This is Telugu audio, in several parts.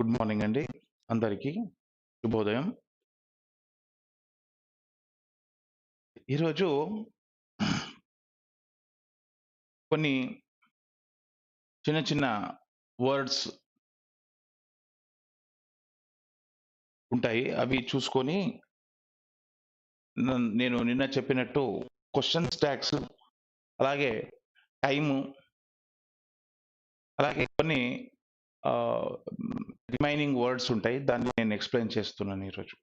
గుడ్ మార్నింగ్ అండి అందరికీ శుభోదయం. ఈరోజు కొన్ని చిన్న చిన్న వర్డ్స్ ఉంటాయి. అవి చూసుకొని నేను నిన్న చెప్పినట్టు క్వశ్చన్ స్టాక్స్, అలాగే టైము, అలాగే కొన్ని రిమైనింగ్ వర్డ్స్ ఉంటాయి. దాన్ని నేను ఎక్స్ప్లెయిన్ చేస్తున్నాను ఈరోజు.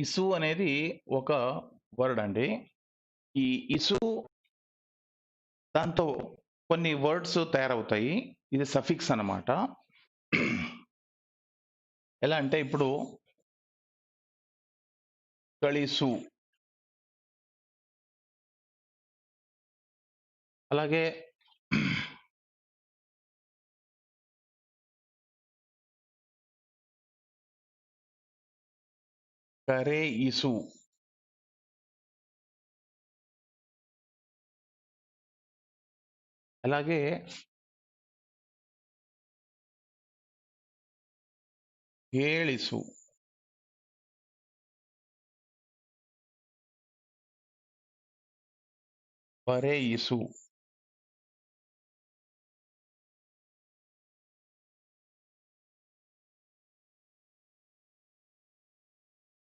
ఇసు అనేది ఒక వర్డ్ అండి. ఈ ఇసు దాంతో కొన్ని వర్డ్స్ తయారవుతాయి. ఇది సఫిక్స్ అన్నమాట. ఎలా అంటే ఇప్పుడు కళిసు, అలాగే కరే ఇసు, అలాగే ఏళిసు, పరే ఇసు,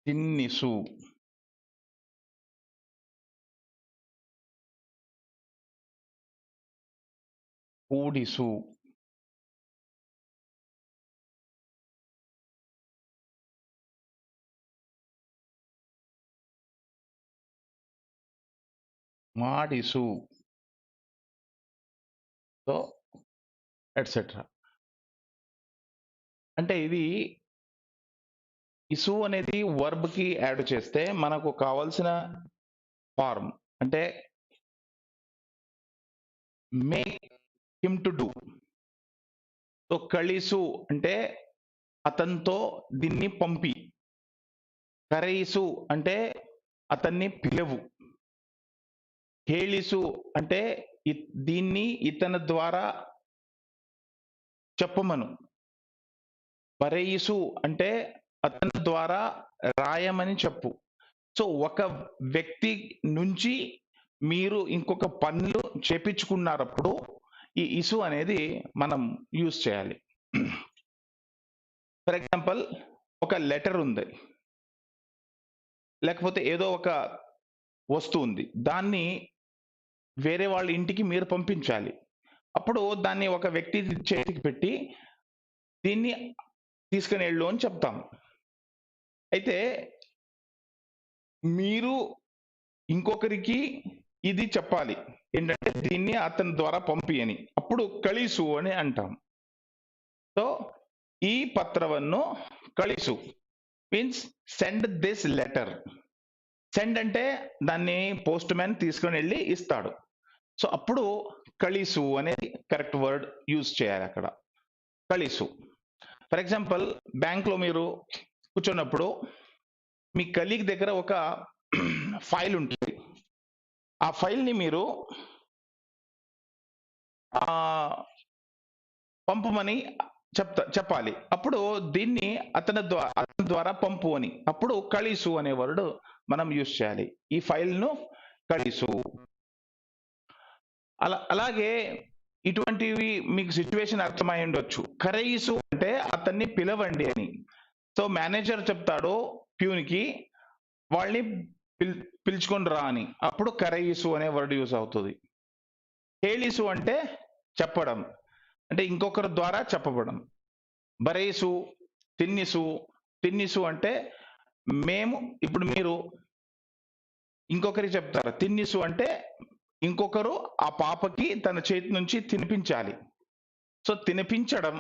తిన్నిసు, కూడిసు, మాడిసు, సో ఎట్సెట్రా. అంటే ఇది ఇసు అనేది వర్బ్ కి యాడ్ చేస్తే మనకు కావాల్సిన ఫార్మ్ అంటే make him to do. So కళిసు అంటే అతనితో దీన్ని పంపి, కరైసు అంటే అతన్ని పిలవు, హేళిసు అంటే దీన్ని ఇతని ద్వారా చెప్పమను, పరేయిసు అంటే అతని ద్వారా రాయమని చెప్పు. సో ఒక వ్యక్తి నుంచి మీరు ఇంకొక పనులు చేపించుకున్నప్పుడు ఈ ఇసు అనేది మనం యూజ్ చేయాలి. ఫర్ ఎగ్జాంపుల్, ఒక లెటర్ ఉంది, లేకపోతే ఏదో ఒక వస్తువు ఉంది, దాన్ని వేరే వాళ్ళ ఇంటికి మీరు పంపించాలి. అప్పుడు దాన్ని ఒక వ్యక్తి చేతికి పెట్టి దీన్ని తీసుకుని వెళ్ళు అని చెప్తాం. అయితే మీరు ఇంకొకరికి ఇది చెప్పాలి, ఏంటంటే దీన్ని అతని ద్వారా పంపి అని. అప్పుడు కళిసు అని అంటాం. సో ఈ పత్రವನ್ನು కళిసు means send this letter. Send అంటే దాన్ని పోస్ట్ మ్యాన్ తీసుకుని వెళ్ళి ఇస్తాడు. సో అప్పుడు కళిసు అనేది కరెక్ట్ వర్డ్ యూజ్ చేయాలి అక్కడ, కళిసు. ఫర్ ఎగ్జాంపుల్, బ్యాంక్ లో మీరు కూర్చున్నప్పుడు మీ కలీగ్ దగ్గర ఒక ఫైల్ ఉంటుంది. ఆ ఫైల్ ని మీరు పంపమని చెప్పాలి. అప్పుడు దీన్ని అతని ద్వారా పంపు అని, అప్పుడు కళిసు అనే వర్డ్ మనం యూజ్ చేయాలి. ఈ ఫైల్ ను కళిసు. అలాగే ఇటువంటివి మీకు సిచ్యువేషన్ అర్థమై ఉండొచ్చు. కరైసు అంటే అతన్ని పిలవండి అని. సో మేనేజర్ చెప్తాడు ప్యూన్కి, వాళ్ళని పిలుచుకొని రా అని, అప్పుడు కరైసు అనే వర్డ్ యూజ్ అవుతుంది. హేళిసు అంటే చెప్పడం, అంటే ఇంకొకరి ద్వారా చెప్పబడం. బరేసు, తిన్నిసు. తిన్నిసు అంటే మేము, ఇప్పుడు మీరు ఇంకొకరికి చెప్తారు. తిన్నిసు అంటే ఇంకొకరు ఆ పాపకి తన చేతి నుంచి తినిపించాలి. సో తినిపించడం,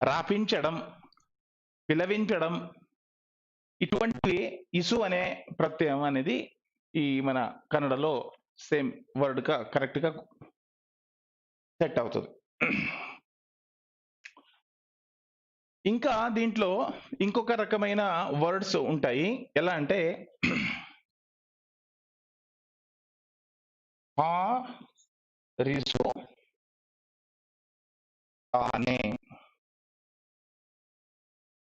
రాపించడం, పిలవించడం, ఇటువంటివి ఇసు అనే ప్రత్యయం అనేది ఈ మన కన్నడలో సేమ్ వర్డ్ గా కరెక్ట్ గా సెట్ అవుతుంది. ఇంకా దీంట్లో ఇంకొక రకమైన వర్డ్స్ ఉంటాయి. ఎలా అంటే ఆ రిసు తానే,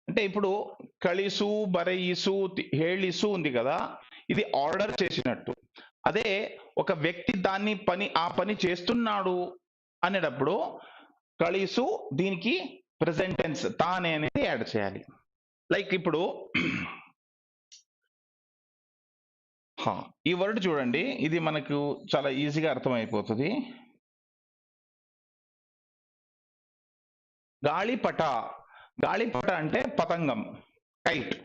అంటే ఇప్పుడు కళిసు, బరయిసు, హేళిసు ఉంది కదా, ఇది ఆర్డర్ చేసినట్టు. అదే ఒక వ్యక్తి దాన్ని ఆ పని చేస్తున్నాడు అనేటప్పుడు కళిసు దీనికి ప్రెసెంట్ టెన్స్ తానే అనేది యాడ్ చేయాలి. లైక్ ఇప్పుడు ఈ వర్డ్ చూడండి, ఇది మనకు చాలా ఈజీగా అర్థమైపోతుంది. గాళిపట. గాళిపట అంటే పతంగం, కైట్.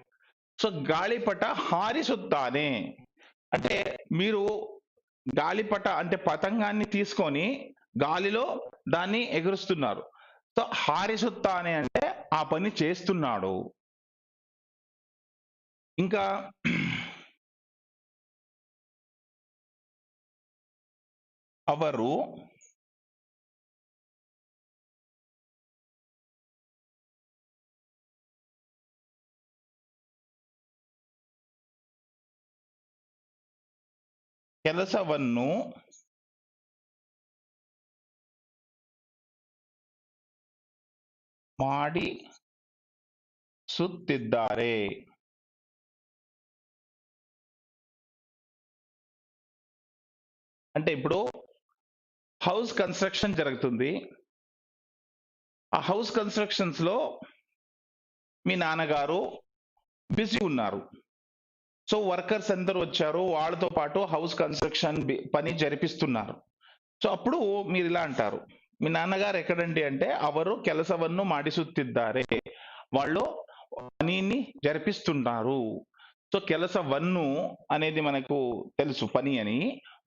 సో గాళిపట హారిసుత్తానే అంటే మీరు గాలిపట అంటే పతంగాన్ని తీసుకొని గాలిలో దాన్ని ఎగురుస్తున్నారు. సో హారిసుత్తానే అంటే ఆ పని చేస్తున్నాడు. ఇంకా అవరు ಕೆಲಸವನ್ನು ಮಾಡಿಸುತ್ತಿದ್ದಾರೆ. అంటే ఇప్పుడు హౌస్ కన్స్ట్రక్షన్ జరుగుతుంది. ఆ హౌస్ కన్స్ట్రక్షన్స్ లో మీ నాన్నగారు బిజీ ఉన్నారు. సో వర్కర్స్ అందరూ వచ్చారు, వాళ్ళతో పాటు హౌస్ కన్స్ట్రక్షన్ పని జరిపిస్తున్నారు. సో అప్పుడు మీరు ఇలా అంటారు, మీ నాన్నగారు ఎక్కడండి అంటే అవరు ಕೆಲಸವನ್ನು ಮಾಡಿಸುತ್ತಿದ್ದಾರೆ, వాళ్ళు పనిని జరిపిస్తున్నారు. సో ಕೆಲಸವನ್ನು అనేది మనకు తెలుసు పని అని,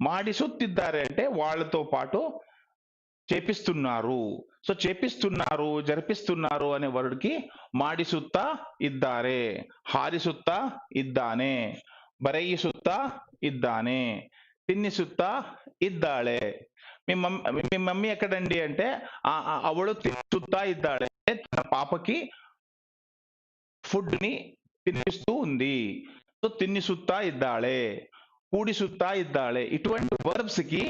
ಮಾಡಿಸುತ್ತಿದ್ದಾರೆ అంటే వాళ్ళతో పాటు చేపిస్తున్నారు. సో చేపిస్తున్నారు, జరిపిస్తున్నారు అనే వర్డ్ కి ಮಾಡಿಸುತ್ತಾ ఇದ್ದಾರೆ, ಹಾರಿಸುತ್ತಾ ಇದ್ದಾನೆ, ಬರೆಯಿಸುತ್ತಾ ఇದ್ದಾನೆ, తిన్నిಸುತ್ತಾ ఇದ್ದಾಳೆ. మీ మమ్మీ ఎక్కడండి అంటే అవಳು తిన్నిಸುತ್ತಾ ఇದ್ದಾಳೆ, తన పాపకి ఫుడ్ ని తినిపిస్తూ ఉంది. సో తిన్నిಸುತ್ತಾ ఇದ್ದಾಳೆ, కూడిಸುತ್ತಾ ఇದ್ದಾಳೆ. ఇటువంటి వర్బ్స్ కి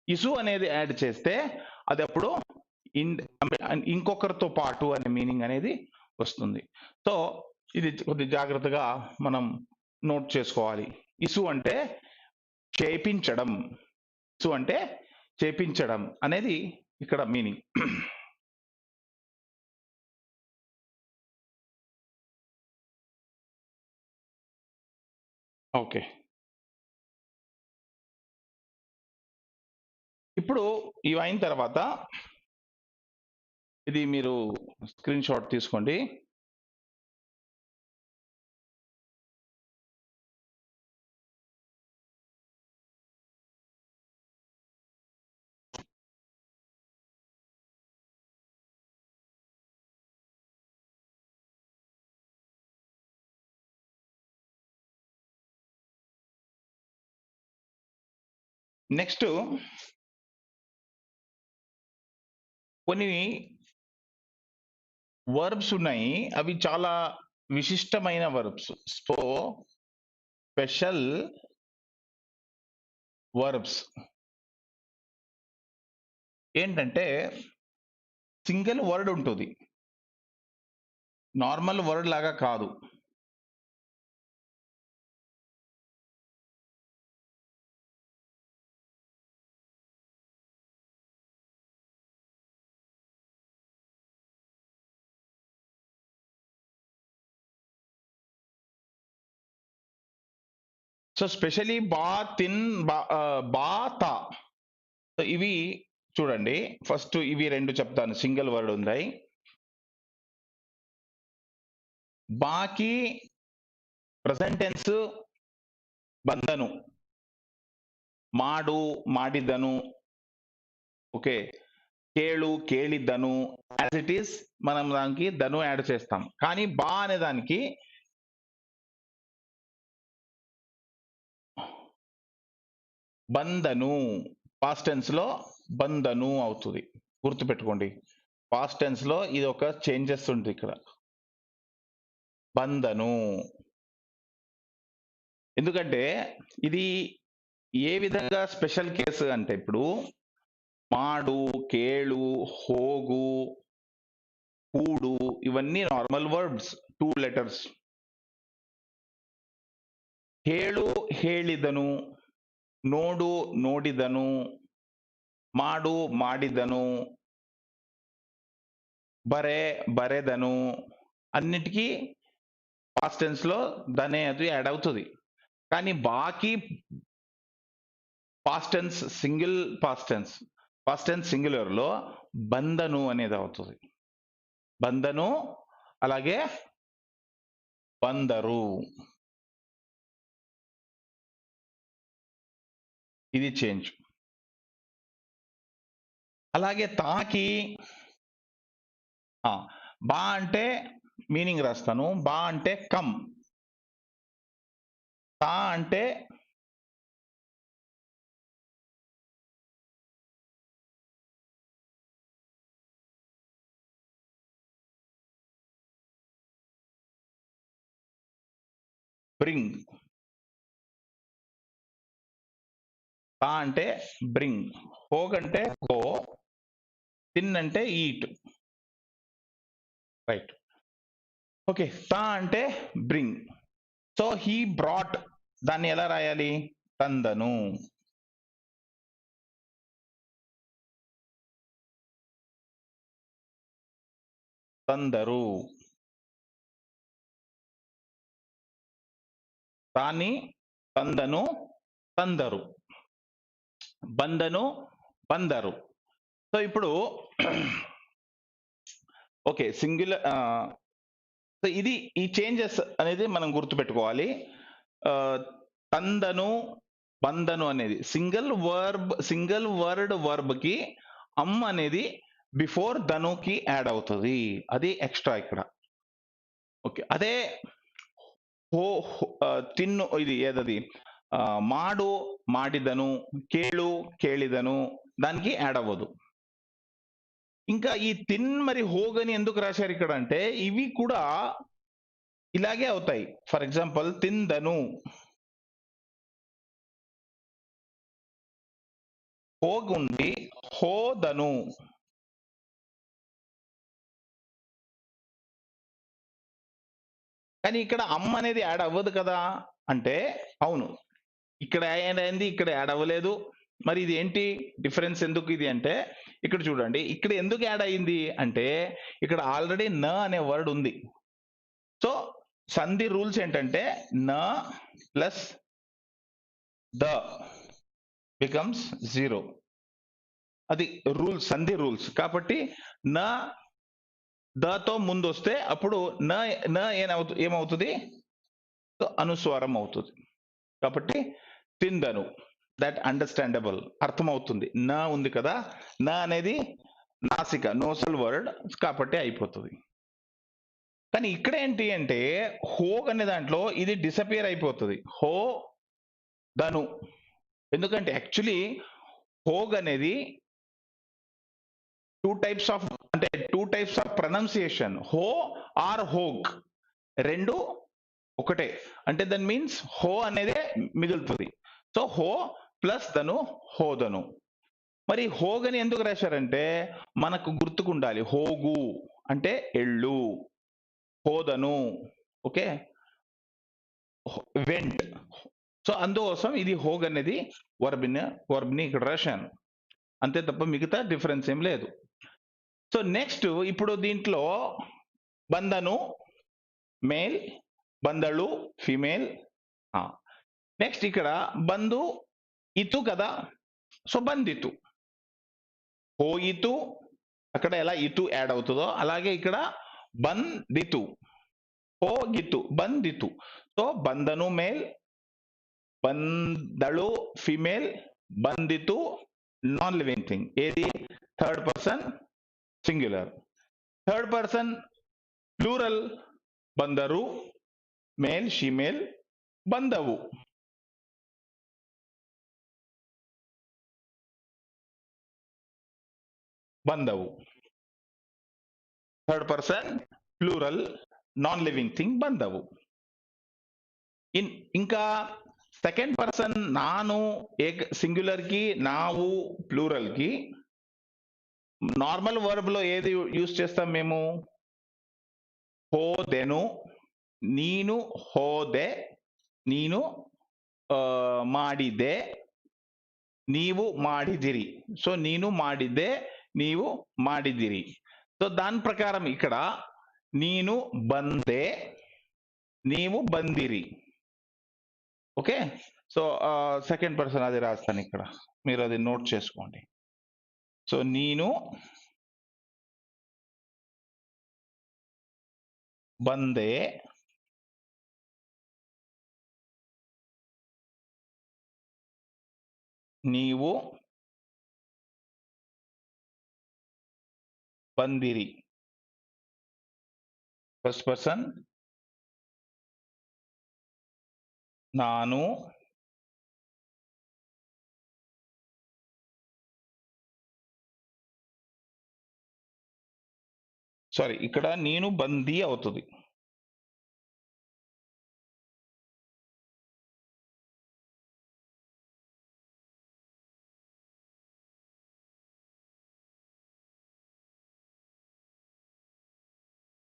ఇసు అనేది యాడ్ చేస్తే అది అప్పుడు ఇంకొకరితో పాటు అనే మీనింగ్ అనేది వస్తుంది. సో ఇది కొద్ది జాగ్రత్తగా మనం నోట్ చేసుకోవాలి. ఇసు అంటే చేపించడం, ఇసు అంటే చేపించడం అనేది ఇక్కడ మీనింగ్. ఓకే, ఇప్పుడు ఇవి అయిన తర్వాత ఇది మీరు స్క్రీన్ షాట్ తీసుకోండి. నెక్స్ట్ కొన్ని వర్బ్స్ ఉన్నాయి, అవి చాలా విశిష్టమైన వర్బ్స్. సో స్పెషల్ వర్బ్స్ ఏంటంటే సింగిల్ వర్డ్ ఉంటుంది, నార్మల్ వర్డ్ లాగా కాదు. సో స్పెషలీ బా, తిన్, బా, తా. ఇవి చూడండి, ఫస్ట్ ఇవి రెండు చెప్తాను, సింగిల్ వర్డ్ ఉన్నాయి. బాకి ప్రెసెంట్ టెన్స్ బంధను, మాడు మాడిదను, ఓకే, కేళు కేళిద్దను, యాజ్ ఇట్ ఈస్ మనం దానికి ధను యాడ్ చేస్తాం. కానీ బా అనే దానికి బందను, పాస్ట్ టెన్స్ లో బందను అవుతుంది. గుర్తుపెట్టుకోండి, పాస్ట్ టెన్స్ లో ఇది ఒక చేంజెస్ ఉంటుంది ఇక్కడ, బందను. ఎందుకంటే ఇది ఏ విధంగా స్పెషల్ కేసు అంటే, ఇప్పుడు మాడు, కేళు, హోగు, కూడు ఇవన్నీ నార్మల్ వర్బ్స్, 2 లెటర్స్. ಹೇಳು ಹೇಳಿದನು, ನೋಡು ನೋಡಿದನು, ಮಾಡು ಮಾಡಿದನು, బరే బరెదను, అన్నిటికీ పాస్ట్ టెన్స్ లో దనే అది యాడ్ అవుతుంది. కానీ బాకీ past tense single past tense singular లో బందను అనేది అవుతుంది. బందను, అలాగే బందరు, ఇది చేంజ్. అలాగే తాకి, బా అంటే మీనింగ్ రాస్తాను, బా అంటే కమ్, తా అంటే బ్రింగ్, తా అంటే బ్రింగ్, హోగ్ అంటే గో, తిన్ అంటే ఈట్, రైట్. ఓకే, తా అంటే బ్రింగ్. సో హీ బ్రాట్, దాన్ని ఎలా రాయాలి? తందను. తందరు, తాని తందను తందరు, బందను బందరు. సో ఇప్పుడు ఓకే, సింగులర్. సో ఇది ఈ చేంజెస్ అనేది మనం గుర్తుపెట్టుకోవాలి. తందను బందను అనేది సింగిల్ వర్డ్ వర్బ్ కి అమ్ అనేది బిఫోర్ ధనుకి యాడ్ అవుతుంది, అది ఎక్స్ట్రా ఇక్కడ. ఓకే, అదే తిన్ను ఇది ఏదది, మాడు మాడిదను, కేళు కేళిదను, దానికి యాడ్ అవ్వదు. ఇంకా ఈ తిన్ మరి హోగ్ అని ఎందుకు రాశారు ఇక్కడ అంటే, ఇవి కూడా ఇలాగే అవుతాయి. ఫర్ ఎగ్జాంపుల్ తిందను, హోగ్ ఉండి హోదను, కానీ ఇక్కడ అమ్మ అనేది యాడ్ అవ్వదు కదా అంటే, అవును ఇక్కడ యాడ్ అయింది, ఇక్కడ యాడ్ అవ్వలేదు. మరి ఇది ఏంటి డిఫరెన్స్, ఎందుకు ఇది అంటే, ఇక్కడ చూడండి, ఇక్కడ ఎందుకు యాడ్ అయింది అంటే, ఇక్కడ ఆల్రెడీ న అనే వర్డ్ ఉంది. సో సంధి రూల్స్ ఏంటంటే, న ప్లస్ ద బికమ్స్ 0, అది రూల్స్, సంధి రూల్స్. కాబట్టి న దతో ముందు వస్తే అప్పుడు న ఏమవుతుంది, అనుస్వారం అవుతుంది. కాబట్టి తిందను, దట్ అండర్స్టాండబుల్, అర్థమవుతుంది. నా ఉంది కదా, నా అనేది నాసిక నోసల్ వర్డ్ కాబట్టి అయిపోతుంది. కానీ ఇక్కడ ఏంటి అంటే, హోగ్ అనే దాంట్లో ఇది డిసపియర్ అయిపోతుంది, హో దను. ఎందుకంటే యాక్చువల్లీ హోగ్ అనేది టూ టైప్స్ ఆఫ్ ప్రొనౌన్సియేషన్, హో ఆర్ హోగ్, రెండు ఒకటే. అంటే దట్ మీన్స్ హో అనేదే మిగులుతుంది. సో హో ప్లస్ ధను హోదను. మరి హోగ్ అని ఎందుకు రాశారంటే, మనకు గుర్తుకుండాలి, హోగు అంటే ఎళ్ళు, హోదను ఓకే వెంట్. సో అందుకోసం ఇది హోగ్ అనేది వర్బ్ని ఇక్కడ రాశాను, అంతే తప్ప మిగతా డిఫరెన్స్ ఏం లేదు. సో నెక్స్ట్ ఇప్పుడు దీంట్లో బందను మేల్, బందళు ఫీమేల్. నెక్స్ట్ ఇక్కడ బంధు ఇతు కదా, సో బందితు, హోయితు, అక్కడ ఎలా ఇతు యాడ్ అవుతుందో అలాగే ఇక్కడ బందితు, హోగితు, బందితు. సో బందను మేల్, బందళు ఫీమేల్, బందితు నాన్ లివింగ్ థింగ్. ఏది? Third person singular. Third person plural బందరు, మేల్ షీమేల్ బందవు. బందవు. Third person plural non living thing బందవు. ఇంకా సెకండ్ పర్సన్ నాను సింగులర్ కి, నావు ప్లూరల్ కి నార్మల్ వర్బ్ లో ఏది యూజ్ చేస్తాం మేము? హోదెను, నీను హోదే, ನೀನು ಮಾಡಿದೆ, ನೀವು ಮಾಡಿದಿರಿ. సో ನೀನು ಮಾಡಿದ್ದೆ, ನೀವು ಮಾಡಿದಿರಿ. సో దాని ప్రకారం ఇక్కడ నేను బందే, నీవు బందిరి. ఓకే. సో సెకండ్ పర్సన్ అది రాస్తాను ఇక్కడ, మీరు అది నోట్ చేసుకోండి. సో నేను బందే, నీవు బందిరి. ఫస్ట్ పర్సన్ ನಾನು, సారీ ఇక్కడ నేను బందీ అవుతుంది.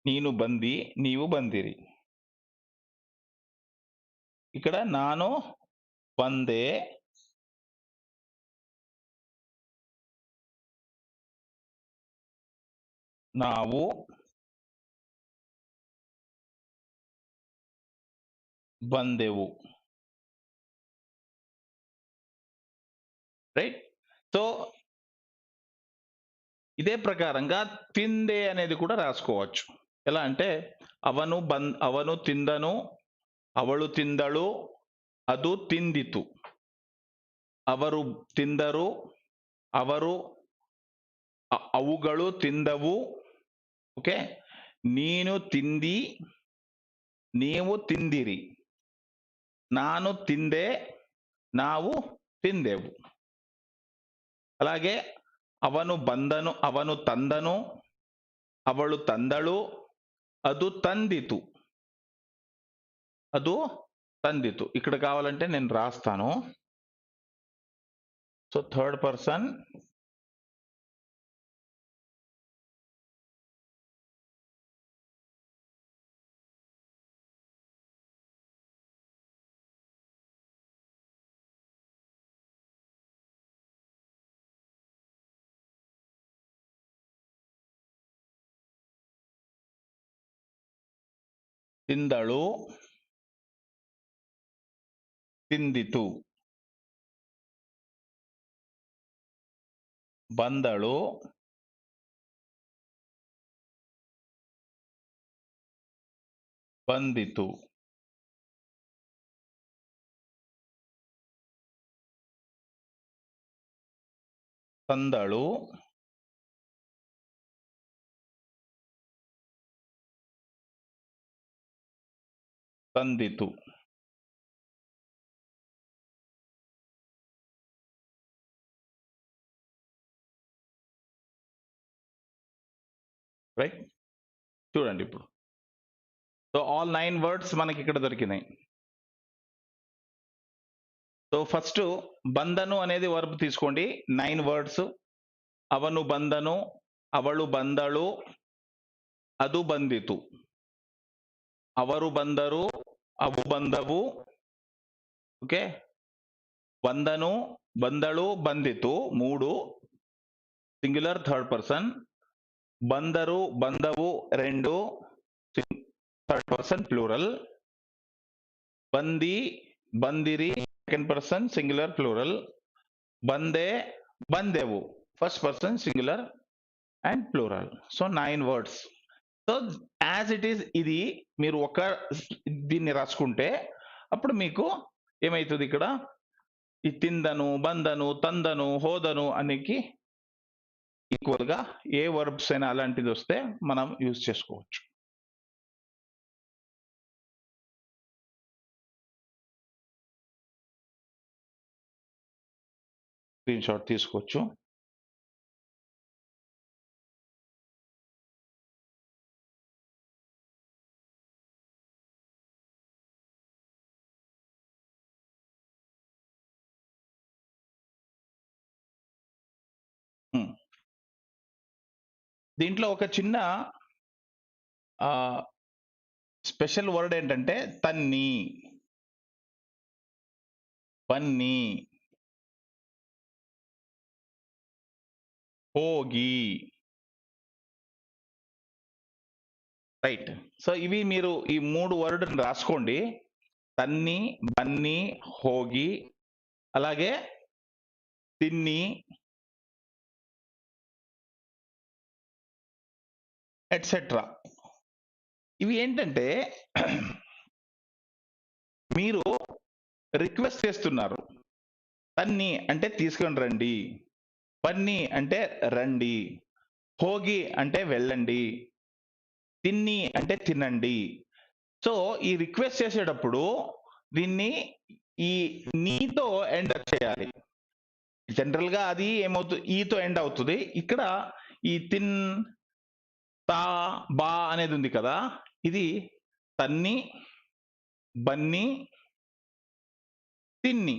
ನೀನು ಬಂದಿ, ನೀವು ಬಂದಿರಿ. ఇక్కడ ನಾನು ಬಂದೆ, ನಾವು ಬಂದೆವು. రైట్. సో ఇదే ప్రకారంగా తిందే అనేది కూడా రాసుకోవచ్చు. ఎలా అంటే ಅವನು ತಿಂದನು, ಅವಳು ತಿಂದಳು, ಅದು ತಿಂದಿತು. ಅವರು ತಿಂದರು, ಅವುಗಳು ತಿಂದವು. ಓಕೆ. ನೀನು ತಿಂದಿ, ನೀವು ತಿಂದಿರಿ. ನಾನು ತಿಂದೆ, ನಾವು ತಿಂದೆವು. అలాగే ಅವನು ತಂದನು, ಅವಳು ತಂದಳು, ಅದು ತಂದಿತು. ఇక్కడ కావాలంటే నేను రాస్తాను. సో థర్డ్ పర్సన్ ತಿಂದಳು, ತಿಂದಿತು. ಬಂದಳು, ಬಂದಿತು. ತಂದಳು, ತಂದಿತು. రైట్. చూడండి ఇప్పుడు. సో ఆల్ 9 వర్డ్స్ మనకి ఇక్కడ దొరికినాయి. సో ఫస్ట్ బందను అనేది వర్బ్ తీసుకోండి. 9 వర్డ్స్. ಅವನು ಬಂದನು, ಅವಳು ಬಂದಳು, ಅದು ಬಂದಿತು. ಅವರು ಬಂದರು, ಅವು ಬಂದವು. ఓకే. ಬಂದನು, ಬಂದಳು, ಬಂದಿತು 3 సింగులర్ థర్డ్ పర్సన్. ಬಂದರು, ಬಂದವು 2 థర్డ్ పర్సన్ ప్లూరల్. ಬಂದಿ, ಬಂದಿರಿ సెకండ్ పర్సన్ సింగులర్ ప్లూరల్. ಬಂದೆ, ಬಂದೆವು first person singular and plural. So 9 words. So as it is ఇది మీరు దీన్ని రాసుకుంటే అప్పుడు మీకు ఏమవుతుంది, ఇక్కడ ఈ తిందను, బందను, తందను, హోదను అనికి ఈక్వల్ గా ఏ వర్బ్స్ అయినా అలాంటిది వస్తే మనం యూజ్ చేసుకోవచ్చు. స్క్రీన్ షాట్ తీసుకోవచ్చు. దీంట్లో ఒక చిన్న స్పెషల్ వర్డ్ ఏంటంటే తన్ని, బన్ని, హోగి. రైట్. సో ఇవి మీరు ఈ 3 వర్డ్ రాసుకోండి. తన్ని, బన్ని, హోగి, అలాగే తిన్ని, ఎట్సెట్రా. ఇవి ఏంటంటే మీరు రిక్వెస్ట్ చేస్తున్నారు. తన్ని అంటే తీసుకొని రండి, బన్ని అంటే రండి, హోగి అంటే వెళ్ళండి, తిన్ని అంటే తినండి. సో ఈ రిక్వెస్ట్ చేసేటప్పుడు దీన్ని ఈ నీతో ఎండ్ చేయాలి. జనరల్ గా అది ఏమవుతుంది, ఈతో ఎండ్ అవుతుంది. ఇక్కడ ఈ తిన్, తా, బా అనేది ఉంది కదా, ఇది తన్ని, బన్ని, తిన్ని.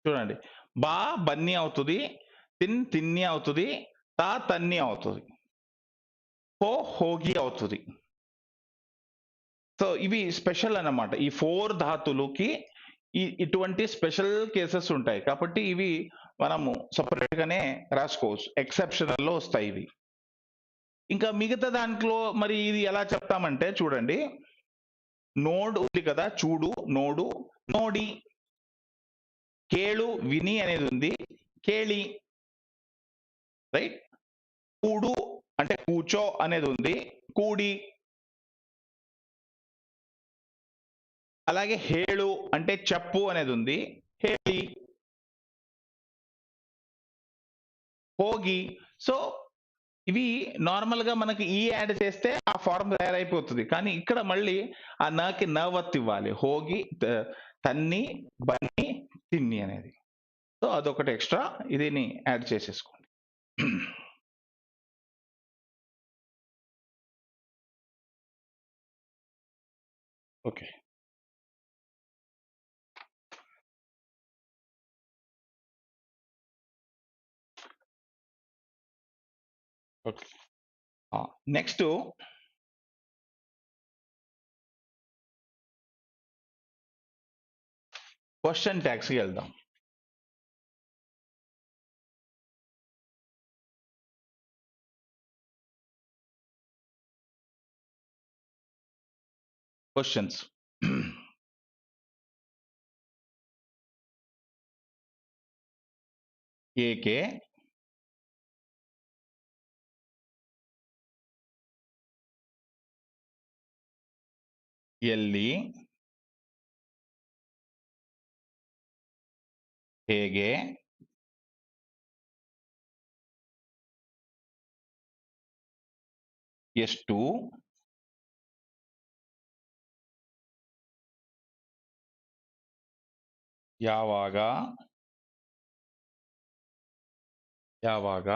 చూడండి, బా బన్ని అవుతుంది, తిన్ తిన్ని అవుతుంది, తా తన్ని అవుతుంది, హో హోగి అవుతుంది. సో ఇవి స్పెషల్ అన్నమాట. ఈ 4 ధాతులకి ఇటువంటి స్పెషల్ కేసెస్ ఉంటాయి కాబట్టి ఇవి మనము సపరేట్ గానే రాసుకోవచ్చు. ఎక్సెప్షనల్ లో వస్తాయి ఇవి. ఇంకా మిగతా దాంట్లో మరి ఇది ఎలా చెప్తామంటే చూడండి, నోడు ఉంది కదా, చూడు, నోడు, నోడి. కేళు విని అనేది ఉంది, కేళి. రైట్. కూడు అంటే కూచో అనేది ఉంది, కూడి. అలాగే హేళు అంటే చెప్పు అనేది ఉంది, హేళి. హోగి. సో ఇవి నార్మల్ గా మనకి ఈ యాడ్ చేస్తే ఆ ఫార్మ్ తయారైపోతుంది. కానీ ఇక్కడ మళ్ళీ ఆ నాకి నవత్ ఇవ్వాలి. హోగి, తన్ని, బన్ని, తిన్ని అనేది. సో అదొకటి ఎక్స్ట్రా, ఇదిని యాడ్ చేసేసుకోండి. Okay. Okay. Next question tags కి వెళ్దాం. క్వశ్చన్స్. ఏకే, ಎಲ್ಲಿ, ಹೇಗೆ, ಎಷ್ಟು, ಯಾವಾಗ, ಯಾವಾಗ,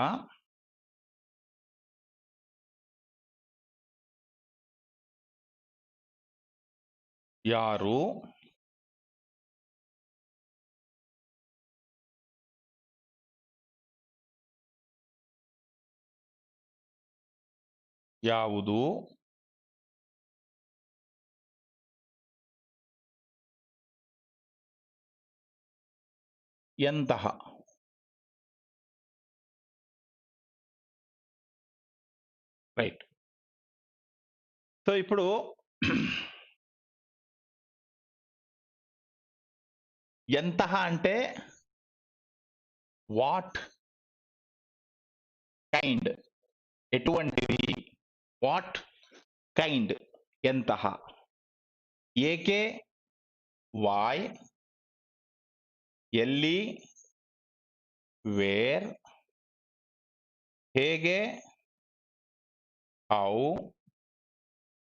ಯಾರು, ಯಾವುದು, ಎಂತಹ. రైట్. సో ఇప్పుడు ఎంతహ అంటే వాట్ కైండ్, ఎటువంటిది, వాట్ కైండ్, ఎంతహ. ఏకే, వై, ಎಲ್ಲಿ, ವೇರ್, ಹೇಗೆ, ಹೌ,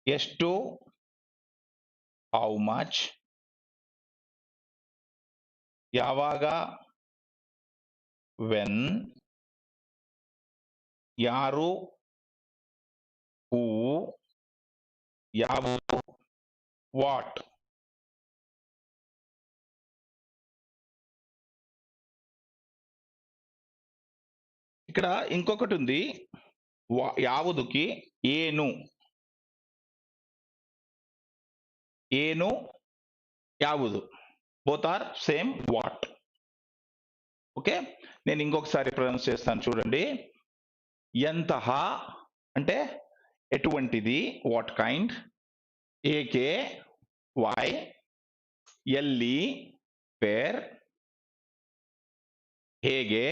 ಎಷ್ಟು, ಹೌ ಮಚ್, ಯಾವಾಗ, ವೆನ್, ಯಾರು, ಹೂ, ಯಾವುದು, వాట్. ఇక్కడ ఇంకొకటి ఉంది, ಯಾವುದುకి ಏನು, ಏನು, యావుదు, both are same what. Okay, నేను ఇంకొకసారి ప్రొనౌన్స్ చేస్తాను చూడండి. ఎంతహ అంటే ఎటువంటిది, వాట్ కైండ్. ఏకే, వై. ఎಲ್ಲಿ, వేర్. ಹೇಗೆ,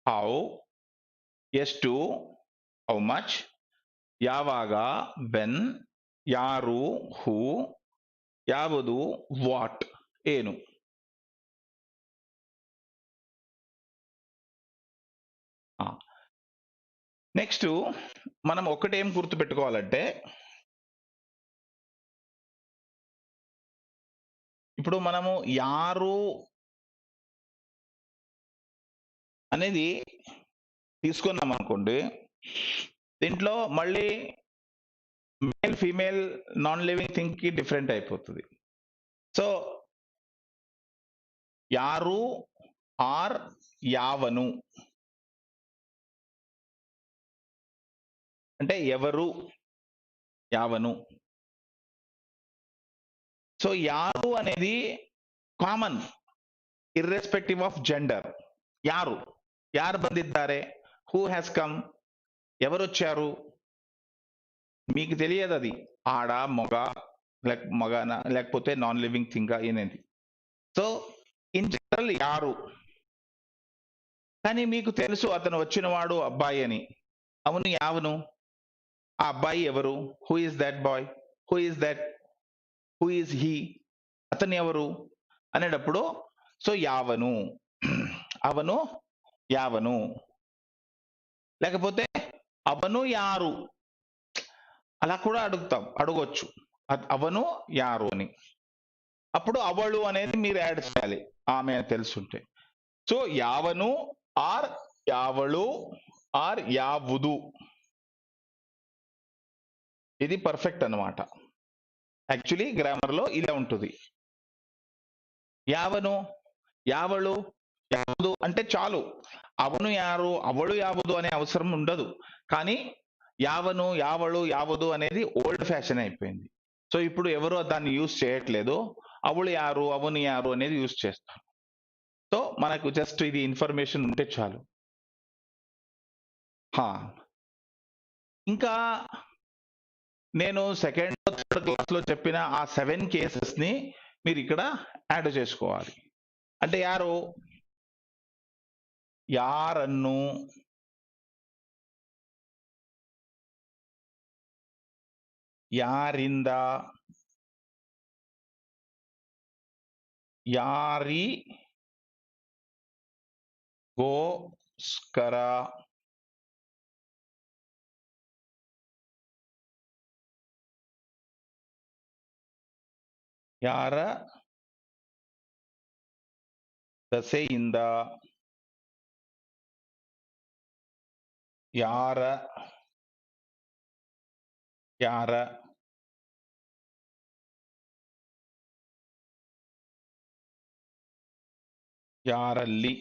ಹೌ. ಎಷ್ಟು, ಹೌ ಮಚ್. ಯಾವಾಗ, ವೆನ್. ಯಾರು, ಹೂ. ಯಾವುದು, ವಾಟ್, ಏನು. నెక్స్ట్ మనం ఒకటేం గుర్తు పెట్టుకోవాలంటే, ఇప్పుడు మనము యారు అనేది తీసుకున్నాం అనుకోండి, దీంట్లో మళ్ళీ male female non living thing కి డిఫరెంట్ అయిపోతుంది. సో యారు ఆర్ యావను అంటే ఎవరు, యావను. సో యారు అనేది కామన్, ఇర్రెస్పెక్టివ్ ఆఫ్ జెండర్. యారు, యారు ಬಂದಿದ್ದಾರೆ, హూ హ్యాస్ కమ్, ఎవరు వచ్చారు, మీకు తెలియదు అది ఆడ, మగ, మగన, లేకపోతే నాన్ లివింగ్ థింగ్ అనేది. సో ఇన్ జనరల్ యారు. కానీ మీకు తెలుసు అతను వచ్చినవాడు అబ్బాయి అని. అవును, యావను. ఆ అబ్బాయి ఎవరు, who is that boy, who is that, who is he, అతను ఎవరు అనేటప్పుడు సో యావను, అవను, యావను. లేకపోతే అవను యారు, అలా కూడా అడగొచ్చు, అవను యారు అని. అప్పుడు అవಳು అనేది మీరు యాడ్ చేయాలి, ఆమె తెలుసుంటే. సో యావను ఆర్ యావಳು ఆర్ యావుదు, ఇది పర్ఫెక్ట్ అన్నమాట. యాక్చువల్లీ గ్రామర్ లో ఇలా ఉంటుంది. యావను, యావಳು, యావుదు అంటే చాలు. అవను యారు, అవಳು యావుదు అనే అవసరం ఉండదు. కానీ యావను, యావಳು, యావుదు అనేది ఓల్డ్ ఫ్యాషన్ అయిపోయింది. సో ఇప్పుడు ఎవరు దాన్ని యూజ్ చేయట్లేదు. అవಳು యారు, అవను యారు అనేది యూజ్ చేస్తారు. సో మనకు జస్ట్ ఇది ఇన్ఫర్మేషన్ ఉంటే చాలు. ఇంకా నేను సెకండ్ థర్డ్ క్లాస్ లో చెప్పిన ఆ 7 కేసెస్ ని మీరు ఇక్కడ యాడ్ చేసుకోవాలి. అంటే యారನ್ನು, ಯಾರಿಂದ, ಯಾರಿಗೋಸ್ಕರ, ಯಾರ ದಸೆಯಿಂದ, ಯಾರ, ಯಾರ, యారల్లి.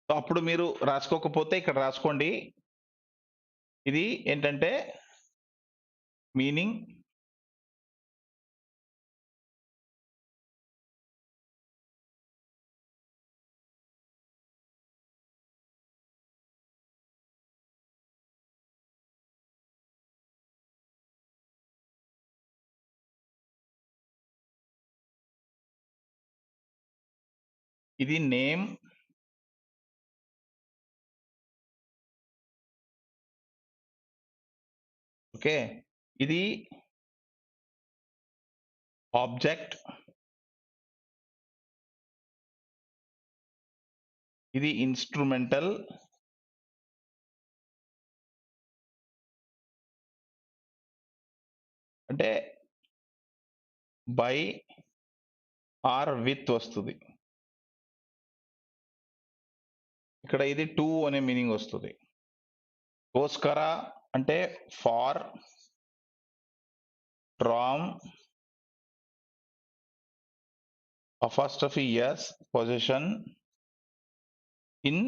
అప్పుడు మీరు రాసుకోకపోతే ఇక్కడ రాసుకోండి. ఇది ఏంటంటే మీనింగ్, ఇది నేమ్, ఓకే, ఇది ఆబ్జెక్ట్, ఇది ఇన్స్ట్రుమెంటల్ అంటే బై ఆర్ విత్ వస్తుంది. ఇక్కడ ఇది టు అనే మీనింగ్ వస్తుంది. కోస్కర అంటే for, from, apostrophe s, position, in,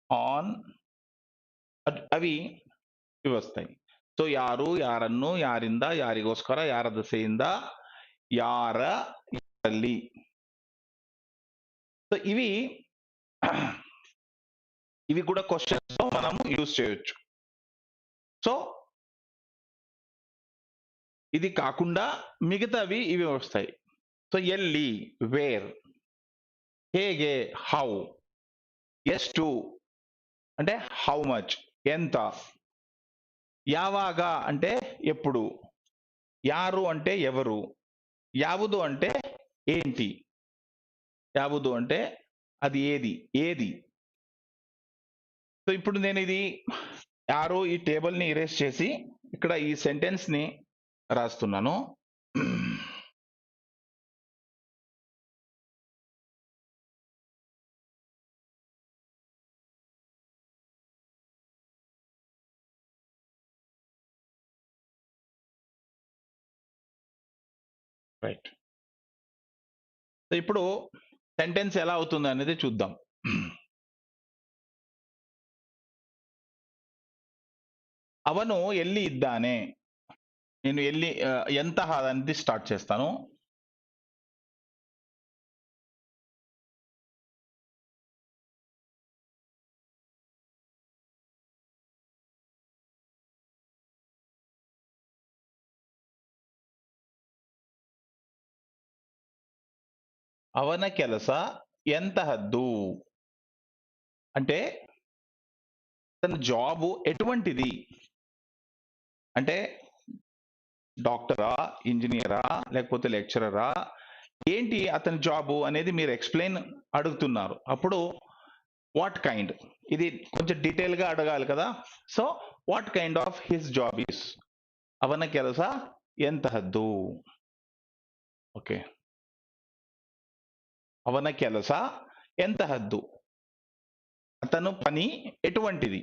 on, అవి ఇవి వస్తాయి. సో యారు, యారನ್ನು, యాರಿಂದ, యాರಿಗೋಸ್ಕರ, ಯಾರ ದೆಸೆಯಿಂದ, ಯಾರ, ಯಾರಲ್ಲಿ. సో ఇవి కూడా క్వశ్చన్స్ లో మనం యూజ్ చేయొచ్చు. సో ఇది కాకుండా మిగతావి ఇవి వస్తాయి. సో ఎಲ್ಲಿ, వేర్, ಹೇಗೆ, హౌ, ಎಷ್ಟು అంటే హౌ మచ్, ఎంత, యాವಾಗ అంటే ఎప్పుడు, యారు అంటే ఎవరు, యాವುದು అంటే ఏంటి, యాವುದು అంటే అది ఏది. సో ఇప్పుడు నేను ఇది యారో ఈ టేబుల్ ని ఇరేజ్ చేసి ఇక్కడ ఈ సెంటెన్స్ ని రాస్తున్నాను. రైట్. సో ఇప్పుడు సెంటెన్స్ ఎలా అవుతుంది అనేది చూద్దాం. ಅವನು ಎಲ್ಲಿ ಇದ್ದಾನೆ, నేను ఎಲ್ಲಿ ఎంತಹ అనేది స్టార్ట్ చేస్తాను. ಅವನ ಕೆಲಸ ఎంతహద్దు అంటే తన జాబ్ ఎటువంటిది, అంటే డాక్టరా, ఇంజనీరా, లేకపోతే లెక్చరరా, ఏంటి అతని జాబు అనేది మీరు ఎక్స్ప్లెయిన్ అడుగుతున్నారు. అప్పుడు వాట్ కైండ్, ఇది కొంచెం డీటెయిల్ గా అడగాలి కదా. So what kind of his job is, ಅವನ ಕೆಲಸ ಎಂತಹದ್ದು. ఓకే, ಅವನ ಕೆಲಸ ఎంతహద్దు, అతను పని ఎటువంటిది.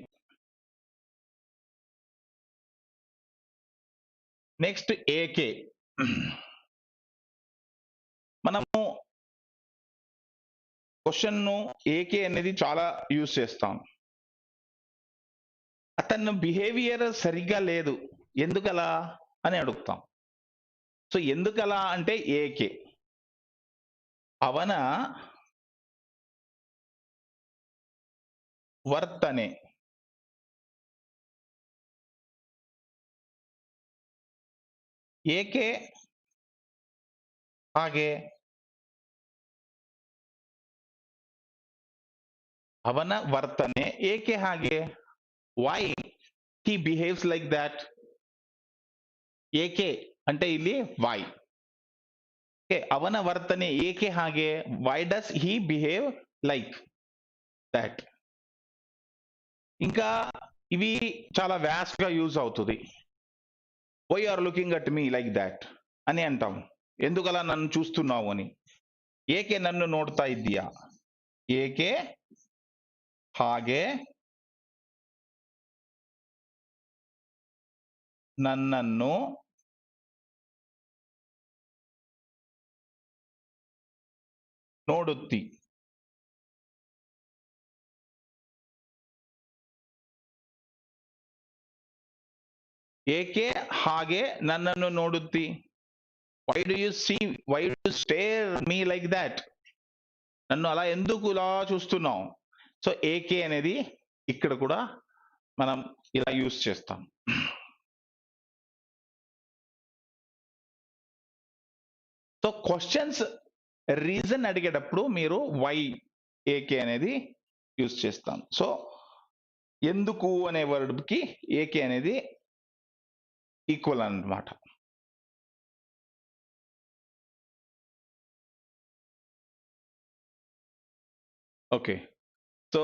నెక్స్ట్ ఏకే, మనము క్వశ్చన్ ను ఏకే అనేది చాలా యూజ్ చేస్తాం. అతను బిహేవియర్ సరిగ్గా లేదు, ఎందుకలా అని అడుగుతాం. సో ఎందుకలా అంటే ఏకే, ಅವನ ವರ್ತನೆ, ಏಕೆ ಹಾಗೆ, ಅವನ ವರ್ತನೆ ಏಕೆ ಹಾಗೆ, Y he behaves like that. ಏಕೆ అంటే ಇಲ್ಲಿ why. ಅವನ ವರ್ತನೆ ಏಕೆ ಹಾಗೆ, why does he behave like that. ఇంకా ఇవి చాలా వ్యాస్ట్ గా యూజ్ అవుతుంది. Why are looking at me like that అని అంటాం, ఎందుకలా నన్ను చూస్తున్నావు అని. ఏకే నన్ను ನೋಡ್ತಾ ಇದ್ದೀಯಾ, ఏకే ಹಾಗೆ నన్నನ್ನು ನೋಡುತ್ತಿ. ಏಕೆ ಹಾಗೆ నన్నನ್ನು ನೋಡುತ್ತಿ, why do you see, why do you stare me like that, నన్ను అలా ఎందుకు ఇలా చూస్తున్నావు. సో ఏకే అనేది ఇక్కడ కూడా మనం ఇలా యూజ్ చేస్తాం. సో క్వశ్చన్స్ రీజన్ అడిగేటప్పుడు మీరు వై ఏకే అనేది యూజ్ చేస్తాం. సో ఎందుకు అనే వర్డ్ కి ఏకే అనేది ఈక్వల్ అన్నమాట. ఓకే. So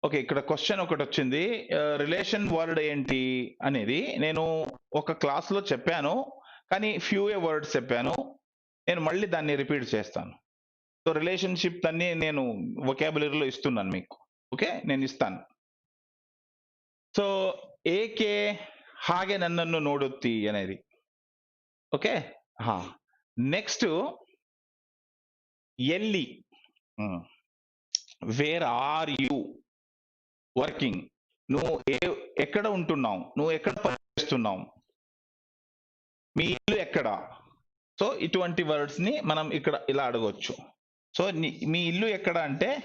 okay. ఇక్కడ క్వెషన్ ఒకటొచ్చింది. రిలేషన్ వర్డ్ ఏంటి అనేది నేను ఒక క్లాస్‌లో చెప్పాను. కానీ ఫ్యూయే వర్డ్స్ చెప్పాను. నేను మళ్ళీ దాన్ని రిపీట్ చేస్తాను. సో, రిలేషన్‌షిప్ అన్నీ నేను వొకాబులరీలో ఇస్తున్నాను మీకు. ఓకే. నేను ఇస్తాను. సో, ఏకే ಹಾಗೆ ನನ್ನನ್ನು ನೋಡುತ್ತಿ అనేది. ఓకే. హా! నెక్స్ట్ ఎಲ್ಲಿ. Hmm. Where are you working? నువ్వు ఎక్కడ ఉంటున్నావు? నువ్వు ఎక్కడ పని చేస్తున్నావు? మీ ఇల్లు ఎక్కడ? సో, ఇటువంటి వర్డ్స్ ని మనం ఇక్కడ ఇలా అడగొచ్చు. సో, మీ ఇల్లు ఎక్కడ అంటే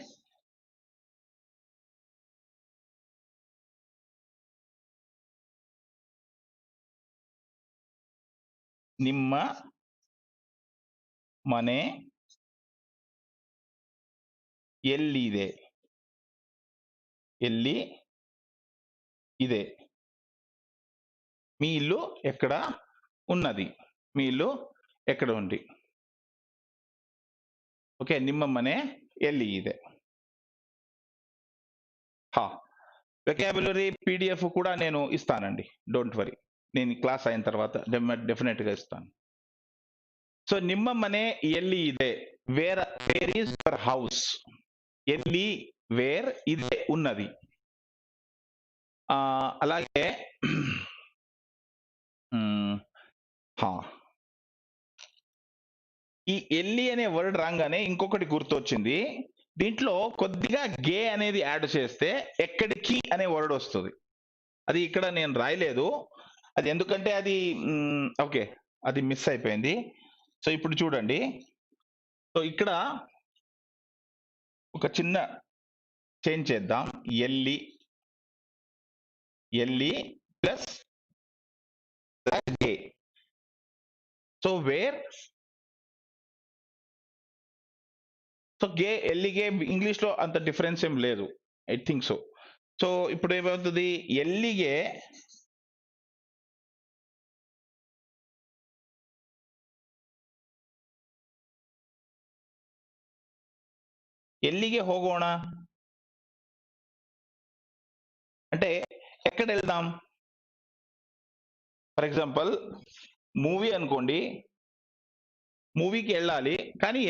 ನಿಮ್ಮ ಮನೆ ಎಲ್ಲಿದೆ? ఎల్లి ఇదే. మీ ఇల్లు ఎక్కడ ఉన్నది? మీ ఇల్లు ఎక్కడ ఉంది? ఓకే. ನಿಮ್ಮ ಮನೆ ಎಲ್ಲಿ ಇದೆ? హా! వొకాబులరీ పీడీఎఫ్ కూడా నేను ఇస్తానండి. Don't worry. నేను ఈ క్లాస్ అయిన తర్వాత డెఫినెట్‌గా ఇస్తాను. సో, ನಿಮ್ಮ ಮನೆ ಎಲ್ಲಿ ಇದೆ? Where is your house? ఎಲ್ಲಿ వేర్ ఇదే ఉన్నది. అలాగే హ్మ్. హా! ఈ ఎల్లి అనే వర్డ్ రాంగానే ఇంకొకటి గుర్తొచ్చింది. దీంట్లో కొద్దిగా గే అనేది యాడ్ చేస్తే ఎక్కడికి అనే వర్డ్ వస్తది. అది ఇక్కడ నేను రాయలేదు. అది ఎందుకంటే అది ఓకే. అది మిస్ అయిపోయింది. సో, ఇప్పుడు చూడండి. సో, ఇక్కడ ఒక చిన్న చేంజ్ చేద్దాం. ఎల్లి, ఎల్లి ప్లస్ గే. సో, వేర్ సో, ఎల్లిగే ఇంగ్లీష్‌లో అంత డిఫరెన్స్ ఏం లేదు. I think so. సో, ఇప్పుడు ఏమవుతది? ఎల్లిగే ఎಲ್ಲಿಗೆ ಹೋಗೋಣ? అంటే ఎక్కడెళ్దాం? ఫర్ ఎగ్జాంపుల్ మూవీ అనుకోండి. మూవీకి ఎళ్ళాలి. కానీ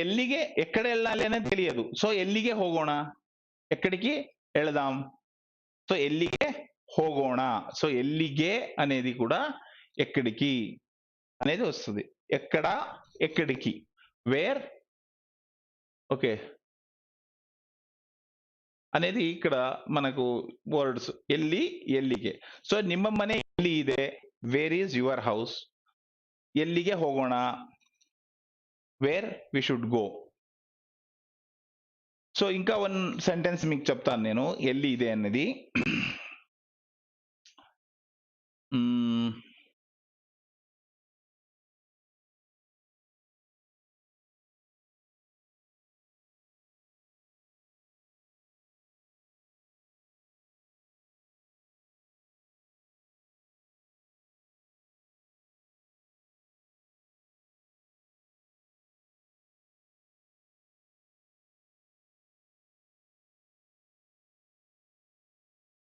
ఎక్కడ ఎళ్ళాలి అనేది తెలియదు. సో, ఎಲ್ಲಿಗೆ ಹೋಗೋಣ? ఎక్కడికి ఎళదాం? సో, ఎಲ್ಲಿಗೆ ಹೋಗೋಣ. సో, ఎಲ್ಲಿಗೆ అనేది కూడా ఎక్కడికి అనేది వస్తది. ఎక్కడ, ఎక్కడికి. Where okay. అనేది ఇక్కడ మనకు వర్డ్స్. ఎಲ್ಲಿಗೆ. సో, ನಿಮ್ಮ ಮನೆ ಎಲ್ಲಿ ಇದೆ? Where is your house? ఎಲ್ಲಿಗೆ ಹೋಗೋಣ? Where we should go. So, ఇంకా వన్ సెంటెన్స్ మీకు చెప్తాను నేను. ఎల్లి ఇదే అనేది. హ్మ్.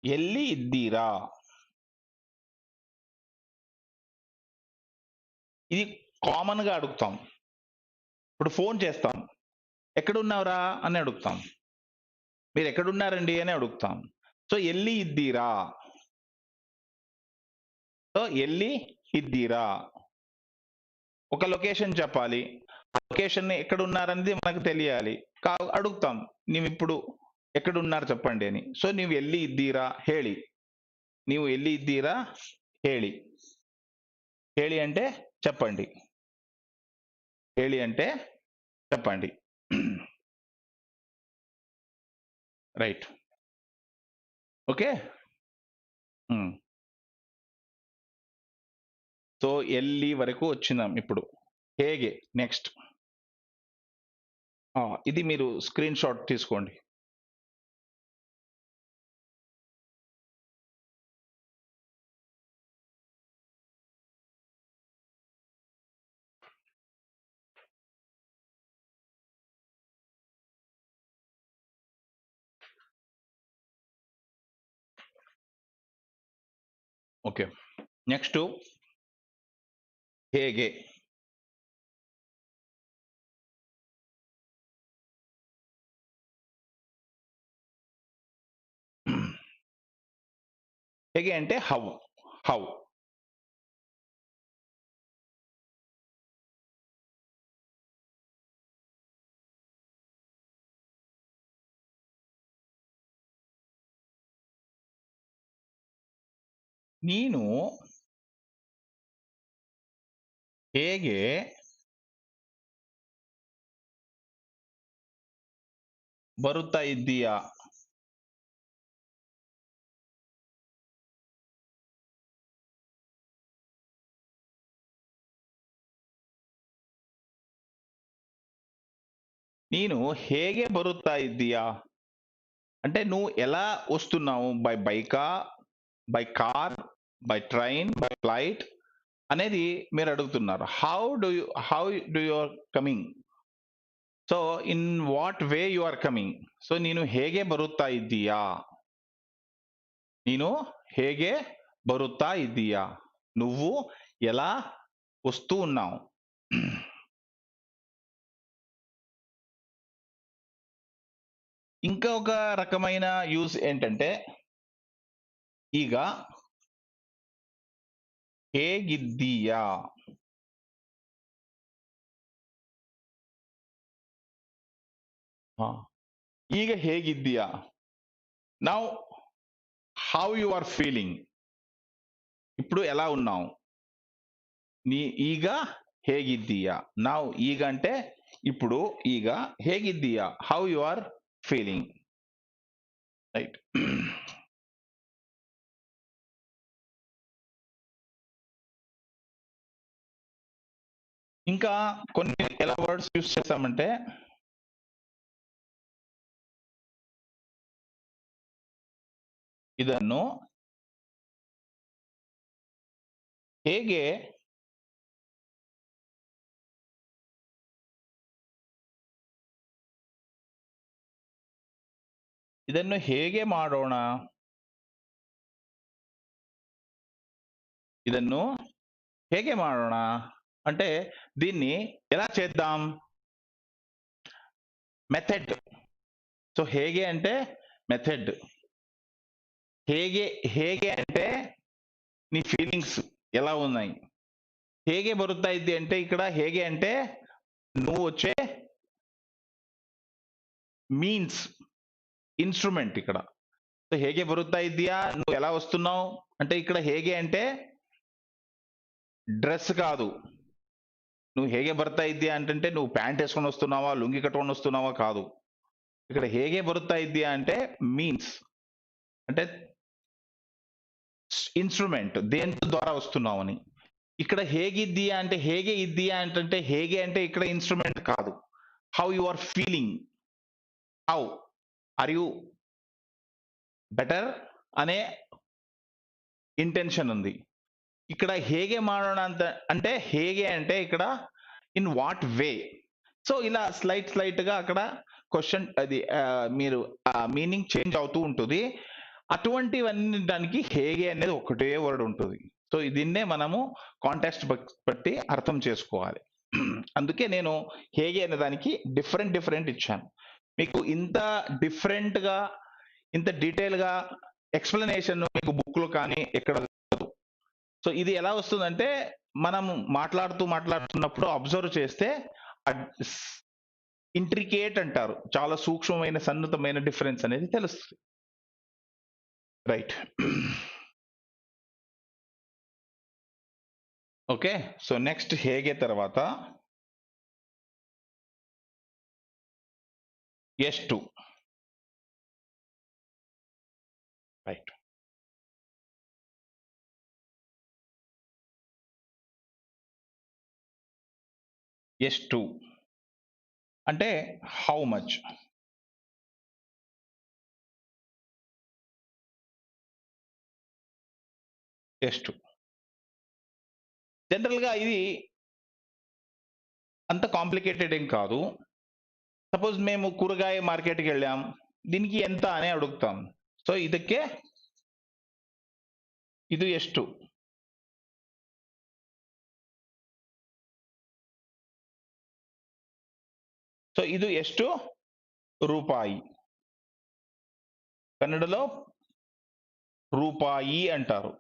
ఎల్లి ఇద్దీరా? ఇది కామన్‌గా అడుగుతాం. ఇప్పుడు ఫోన్ చేస్తాం. ఎక్కడున్నావురా అని అడుగుతాం. మీరెక్కడున్నారండి అని అడుగుతాం. సో, ఎల్లి ఇద్దీరా? సో, ఎల్లి ఇద్దీరా? ఒక లొకేషన్ చెప్పాలి. ఆ లొకేషన్ ఎక్కడున్నారనేది మనకు తెలియాలి. అడుగుతాం. నీవిప్పుడు ఎక్కడున్నారు చెప్పండి అని. సో, నీవు ఎల్లి ఇద్దీరా? ಹೇಳಿ. నీవు ఎల్లి ఇద్దీరా? ಹೇಳಿ. ಹೇಳಿ అంటే చెప్పండి. ಹೇಳಿ అంటే చెప్పండి. రైట్. ఓకే. హ్మ్. సో, ఎల్లి వరకు వచ్చినాం ఇప్పుడు. ಹೇಗೆ నెక్స్ట్. ఇది మీరు స్క్రీన్ షాట్ తీసుకోండి. ಓಕೆ, ನೆಕ್ಸ್ಟ್ ಹೇಗೆ. ಹೇಗೆ అంటే హౌ. హౌ ನೀನು ಹೇಗೆ ಬರುತ್ತಾ ಇದ್ದೀಯಾ. ನೀನು ಹೇಗೆ బరుత్తా ఇద్దీయా అంటే నువ్వు ఎలా వస్తున్నావు, బై బైకా, by car, by train, by flight అనేది మీరు అడుగుతున్నారు. How do you are coming, so in what way you are coming. So ನೀನು ಹೇಗೆ ಬರುತ್ತಾ ಇದ್ದೀಯಾ, ನೀನು ಹೇಗೆ బరుత్తా ఇద్దీయా, నువ్వు ఎలా వస్తూ ఉన్నావు. ఇంకా ఒక రకమైన యూజ్ ఏంటంటే, ಈಗ ಹೇಗಿದ್ದೀಯಾ, ಈಗ ಹೇಗಿದ್ದೀಯా, now how you are feeling, ఇప్పుడు ఎలా ఉన్నావు. నీ ಈಗ ಹೇಗಿದ್ದೀయా, నౌ ಈಗ అంటే ఇప్పుడు, ಈಗ ಹೇಗಿದ್ದೀయా how you are feeling, right. ఇంకా కొన్ని ఎలా వర్డ్స్ యూస్ చేస్తామంటే, ಇದನ್ನು ಹೇಗೆ ಇದನ್ನು ಹೇಗೆ ಮಾಡೋಣ, ಇದನ್ನು ಹೇಗೆ ಮಾಡೋಣ అంటే దీన్ని ఎలా చేద్దాం, మెథడ్. సో ಹೇಗೆ అంటే మెథడ్, ಹೇಗೆ అంటే నీ ఫీలింగ్స్ ఎలా ఉన్నాయి. ಹೇಗೆ బరుత్తా ఇద్ది అంటే ఇక్కడ ಹೇಗೆ అంటే నువ్వు వచ్చే మీన్స్, ఇన్స్ట్రుమెంట్ ఇక్కడ. సో ಹೇಗೆ బరుత్తా ఇద్దీయా, నువ్వు ఎలా వస్తున్నావు అంటే ఇక్కడ ಹೇಗೆ అంటే డ్రెస్ కాదు. నువ్వు ಹೇಗೆ ಬರ್ತಾ ఇద్దీయా అంటే నువ్వు ప్యాంట్ వేసుకొని వస్తున్నావా, లుంగి కట్టుకొని వస్తున్నావా కాదు. ఇక్కడ ಹೇಗೆ బరుత్తా ఇద్దీయా అంటే మీన్స్, అంటే ఇన్స్ట్రుమెంట్, దేని ద్వారా వస్తున్నావు అని. ఇక్కడ ಹೇಗಿದ್ದೀయా అంటే ಹೇಗೆ ఇద్దీయా అంటే ಹೇಗೆ అంటే ఇక్కడ ఇన్స్ట్రుమెంట్ కాదు. How you are feeling, how are you better అనే ఇంటెన్షన్ ఉంది. ఇక్కడ ಹೇಗೆ ಮಾಡೋಣ అంటే ಹೇಗೆ అంటే ఇక్కడ ఇన్ వాట్ వే. సో ఇలా స్లైట్ గా అక్కడ క్వశ్చన్ అది మీరు మీనింగ్ చేంజ్ అవుతూ ఉంటుంది. అటువంటివన్నీ దానికి ಹೇಗೆ అనేది ఒకటే వర్డ్ ఉంటుంది. సో దీన్నే మనము కాంటెక్స్ట్ బట్టి అర్థం చేసుకోవాలి. అందుకే నేను ಹೇಗೆ అనే దానికి డిఫరెంట్ ఇచ్చాను. మీకు ఇంత డిఫరెంట్ గా, ఇంత డీటెయిల్ గా ఎక్స్ప్లెనేషన్ మీకు బుక్ లో కానీ ఎక్కడ. సో ఇది ఎలా వస్తుందంటే మనం మాట్లాడుతున్నప్పుడు అబ్జర్వ్ చేస్తే ఇంట్రికేట్ అంటారు, చాలా సూక్ష్మమైన సన్నిహితమైన డిఫరెన్స్ అనేది తెలుస్తుంది. రైట్. ఓకే, సో నెక్స్ట్ ಹೇಗೆ తర్వాత ಎಷ್ಟು. రైట్. ಎಷ್ಟು అంటే హౌ మచ్. ಎಷ್ಟು జనరల్ గా ఇది అంత కాంప్లికేటెడ్ ఏం కాదు. సపోజ్ మేము కూరగాయ మార్కెట్కి వెళ్ళాం, దీనికి ఎంత అని అడుగుతాం. సో ಇದಕ್ಕೆ ಇದು ಎಷ್ಟು? సో ಇದು ಎಷ್ಟು రూపాయి? కన్నడలో రూపాయి అంటారు,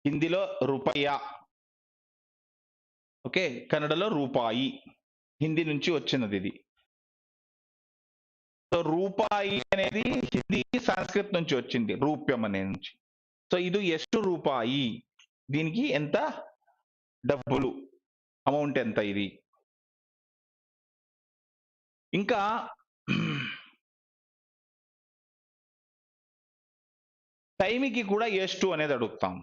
హిందీలో రూపాయ. ఓకే, కన్నడలో రూపాయి, హిందీ నుంచి వచ్చినది ఇది. సో రూపాయి అనేది హిందీ సంస్కృత్ నుంచి వచ్చింది, రూప్యం అనే నుంచి. సో ఇది ಎಷ್ಟು రూపాయి, దీనికి ఎంత డబ్బులు, అమౌంట్ ఎంత ఇది. ఇంకా టైంకి కూడా ಎಷ್ಟು అనేది అడుగుతాం.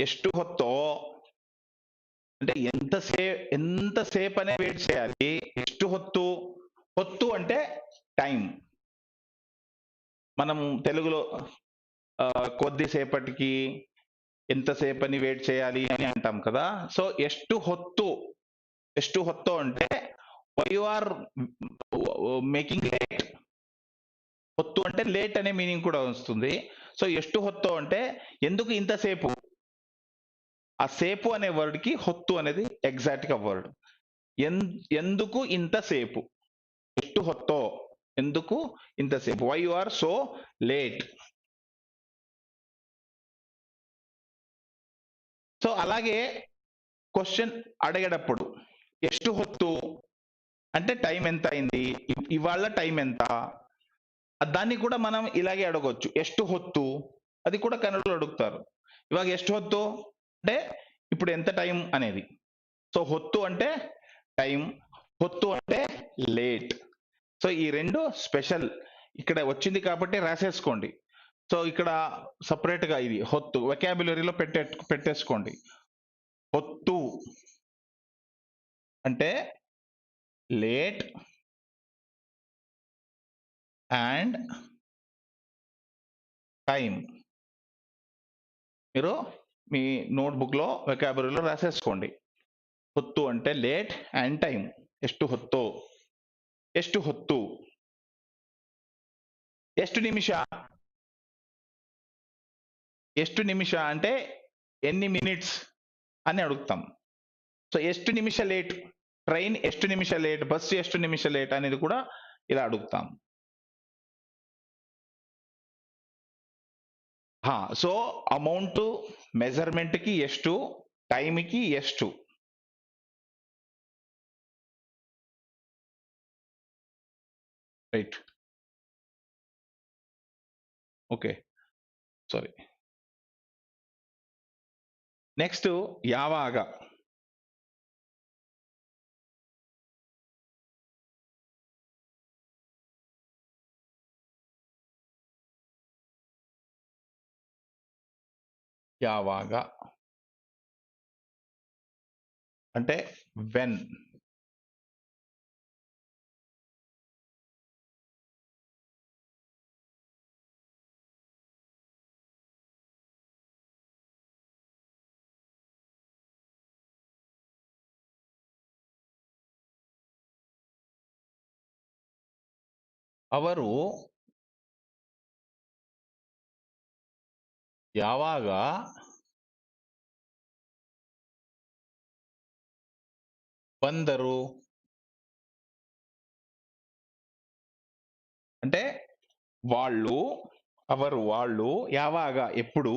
ಎಷ್ಟು ಹೊತ್ತೋ అంటే ఎంతసేపు అనే వెయిట్ చేయాలి. ಎಷ್ಟು ಹೊತ್ತು, ಹೊತ್ತು అంటే టైం. మనం తెలుగులో కొద్దిసేపటికి, ఎంతసేపని వెయిట్ చేయాలి అని అంటాం కదా. సో ಎಷ್ಟು ಹೊತ್ತು అంటే why you are making late. ಹೊತ್ತು అంటే లేట్ అనే మీనింగ్ కూడా వస్తుంది. సో ಎಷ್ಟು ಹೊತ್ತು అంటే ఎందుకు ఇంతసేపు. ఆ సేపు అనే వర్డ్ కి ಹೊತ್ತು అనేది ఎగ్జాక్ట్ గా వర్డ్. ఎందుకు ఇంతసేపు, ಎಷ್ಟು ಹೊತ್ತೋ, ఎందుకు ఇంతసేపు, why you are so late. So అలాగే క్వశ్చన్ అడిగేటప్పుడు ಎಷ್ಟು ಹೊತ್ತು అంటే టైం ఎంత అయింది, ఇవాళ టైం ఎంత, దాన్ని కూడా మనం ఇలాగే అడగొచ్చు. ಎಷ್ಟು ಹೊತ್ತು, అది కూడా కన్నడలో అడుగుతారు. ఇవాళ ಎಷ್ಟು ಹೊತ್ತು అంటే ఇప్పుడు ఎంత టైం అనేది. సో ಹೊತ್ತು అంటే టైం, ಹೊತ್ತು అంటే లేట్. సో ఈ రెండు స్పెషల్ ఇక్కడ వచ్చింది కాబట్టి రాసేసుకోండి. సో ఇక్కడ సపరేట్ గా ఇది ಹೊತ್ತು వెకాబులరీలో పెట్టేసుకోండి. ಹೊತ್ತು అంటే లేట్ అండ్ టైం. మీరు మీ నోట్బుక్ లో వెకాబులరీలో రాసేసుకోండి. ಹೊತ್ತು అంటే లేట్ అండ్ టైం. ಎಷ್ಟು ಹೊತ್ತು, ಎಷ್ಟು ಹೊತ್ತು. ಎಷ್ಟು నిమిష, ಎಷ್ಟು నిమిష అంటే ఎన్ని మినిట్స్ అని అడుగుతాం. సో ಎಷ್ಟು నిమిష లేట్, ట్రైన్ ಎಷ್ಟು నిమిష లేట్, బస్సు ಎಷ್ಟು నిమిష లేట్ అనేది కూడా ఇలా అడుగుతాం. సో అమౌంట్ మెజర్మెంట్ కి ಎಷ್ಟು, టైం కి ಎಷ್ಟು. Right, okay, sorry. నెక్స్ట్ ಯಾವಾಗ. ಯಾವಾಗ అంటే వెన్. ಅವರು ಯಾವಾಗ ಬಂದರು అంటే వాళ్ళు, ಅವರು వాళ్ళు, యావాగ ఎప్పుడు,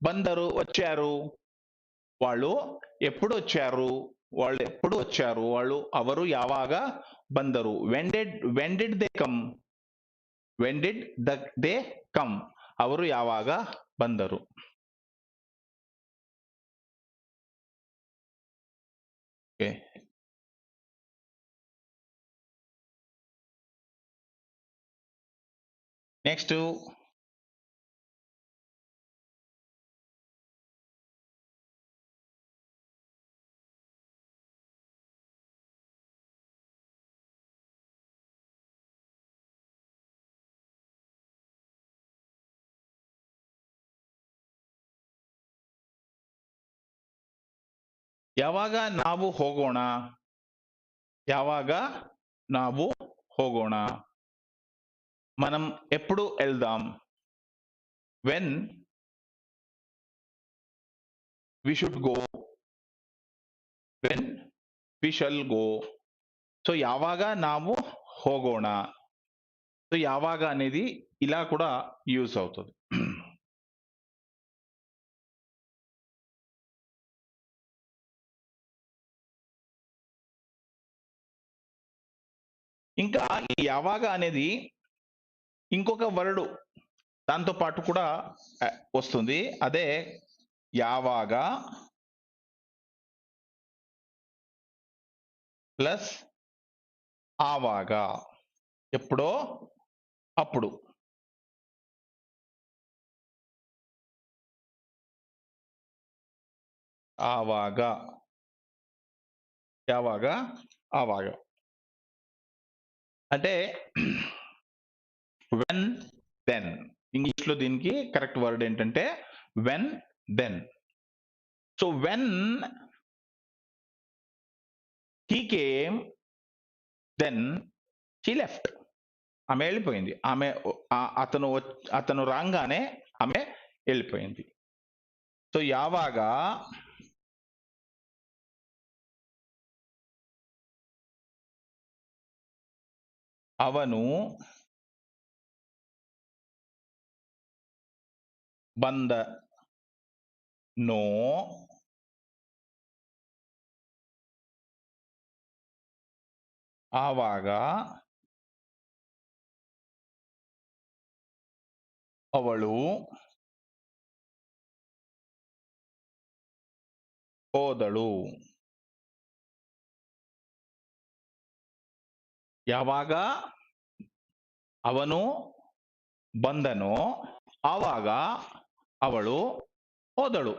బందరు వచ్చారు, వాళ్ళు ఎప్పుడు వచ్చారు, వాళ్ళు ఎప్పుడు వచ్చారు, వాళ్ళు ಅವರು ಯಾವಾಗ ಬಂದರು. when did they come, when did they come, ಅವರು ಯಾವಾಗ ಬಂದರು. ఓకే, నెక్స్ట్ ಯಾವಾಗ ನಾವು ಹೋಗೋಣ, ಯಾವಾಗ ನಾವು ಹೋಗೋಣ, మనం ఎప్పుడు వెళ్దాం, when we should go, when we shall go. So యావాగ ನಾವು ಹೋಗೋಣ, సో యావాగ అనేది ఇలా కూడా యూజ్ అవుతుంది. ఇంకా ఈ యావాగ అనేది ఇంకొక వర్డ్ దాంతో పాటు కూడా వస్తుంది, అదే యావాగ ప్లస్ ఆవాగ, ఎప్పుడో అప్పుడు. ఆవాగ, యావాగ, ఆవాగ అంటే వెన్ దెన్. ఇంగ్లీష్ లో దీనికి కరెక్ట్ వర్డ్ ఏంటంటే when then. So when he came then she left. ఆమె వెళ్ళిపోయింది, ఆమె అతను రాగానే ఆమె వెళ్ళిపోయింది. సో యావాగ అవను ಬಂದನೋ ಆವಾಗ ಅವಳು ಹೋದಳು. ಯಾವಾಗ ಅವನು ಬಂದನೋ ಆವಾಗ ಅವಳು ಹೋದಳು.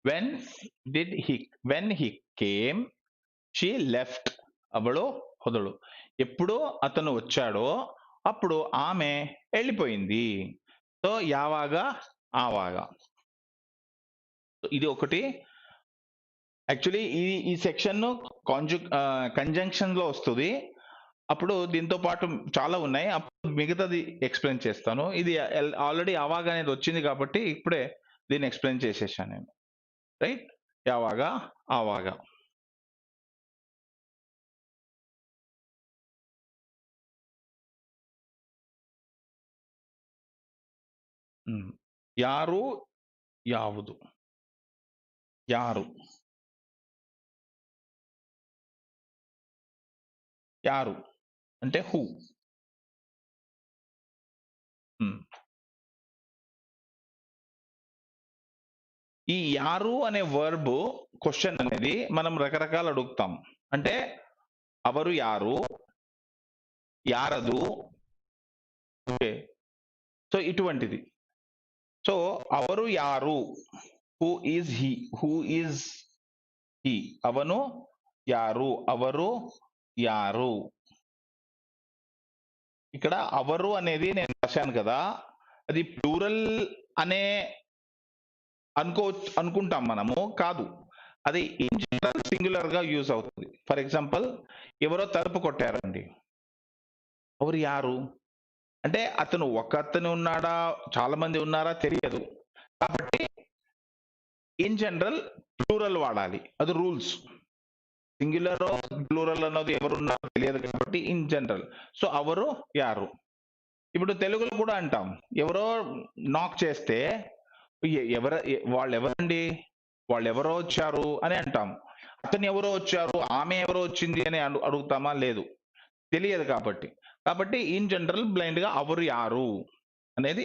when he came she left. అవಳು ಹೋದಳು. ఎప్పుడు అతను వచ్చాడో అప్పుడు ఆమె వెళ్ళిపోయింది. సో యావాగ ఆవాగ. ఇది ఒకటి. యాక్చువల్లీ ఈ సెక్షన్ కంజంక్షన్ లో వస్తుంది. అప్పుడు దీంతో పాటు చాలా ఉన్నాయి, అప్పుడు మిగతాది ఎక్స్ప్లెయిన్ చేస్తాను. ఇది ఆల్రెడీ యావాగ అనేది వచ్చింది కాబట్టి ఇప్పుడే దీన్ని ఎక్స్ప్లెయిన్ చేసేసాను నేను. రైట్, యావాగ ఆవాగ. ಯಾರು ಯಾವುದು, ಯಾರು యారు అంటే హూ. ఈ యారు అనే వర్బ్ క్వశ్చన్ అనేది మనం రకరకాలు అడుగుతాం. అంటే అవరు యారు, యారదు, ఓకే. సో ఇటువంటిది. సో అవరు యారు, who is he, who is he. అవను యారు, అవరు యారు. ఇక్కడ అవరు అనేది నేను రాశాను కదా, అది ప్లూరల్ అనే అనుకుంటాం మనము, కాదు. అది ఇన్ జనరల్ సింగులర్ గా యూజ్ అవుతుంది. ఫర్ ఎగ్జాంపుల్, ఎవరో తలుపు కొట్టారండి, ఎవరు యారు అంటే అతను అతను ఉన్నాడా చాలా మంది ఉన్నారా తెలియదు, కాబట్టి ఇన్ జనరల్ ప్లూరల్ వాడాలి, అది రూల్స్. సింగులర్ ప్లూరల్ అన్నది ఎవరున్నారో తెలియదు కాబట్టి ఇన్ జనరల్. సో అవరు యారు. ఇప్పుడు తెలుగులో కూడా అంటాం, ఎవరో నాక్ చేస్తే వాళ్ళు ఎవరండి, వాళ్ళు ఎవరో వచ్చారు అని అంటాం. అతను ఎవరో వచ్చారు, ఆమె ఎవరో వచ్చింది అని అడుగుతామా? లేదు, తెలియదు కాబట్టి. కాబట్టి ఇన్ జనరల్ బ్లైండ్ గా అవరు యారు అనేది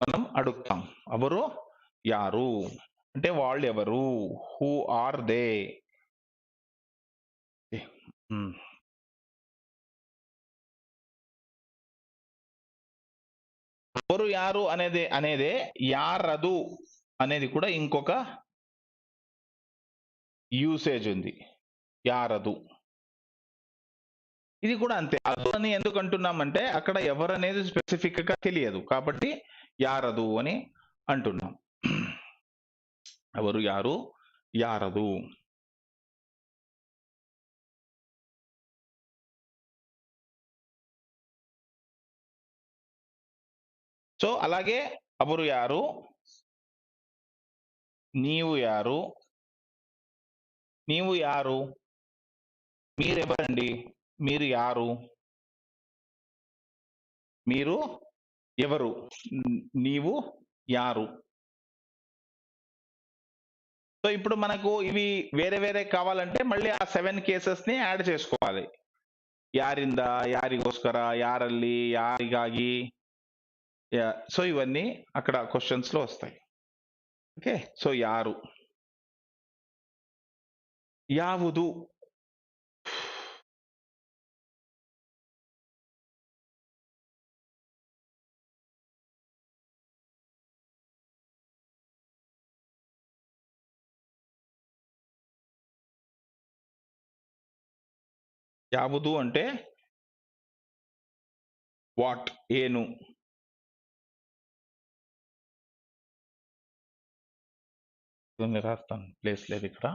మనం అడుగుతాం. అవరు యారు అంటే వాళ్ళు ఎవరు, హూ ఆర్ దే. ఎవరు యారు అనేదే యారదు అనేది కూడా ఇంకొక యూసేజ్ ఉంది, యారదు. ఇది కూడా అంతే. అదు అని ఎందుకు అంటున్నామంటే అక్కడ ఎవరనేది స్పెసిఫిక్ గా తెలియదు కాబట్టి యారదు అని అంటున్నాం. ఎవరు యారు, యారదు. సో అలాగే ಅವರು ಯಾರು, నీవు యారు, నీవు యారు, మీరెవరండి, మీరు యారు, మీరు ఎవరు, నీవు యారు. సో ఇప్పుడు మనకు ఇవి వేరే వేరే కావాలంటే మళ్ళీ ఆ 7 కేసెస్ ని యాడ్ చేసుకోవాలి. యారింద, యారిಗೋಸ್ಕರ, యాರಲ್ಲಿ, యారిಗಾಗಿ. సో ఇవన్నీ అక్కడ క్వశ్చన్స్ లో వస్తాయి. ఓకే, సో యారు, యాವುದು, యాವುದು అంటే వాట్, ఏను. రాస్తాను, ప్లేస్ లేదు ఇక్కడ.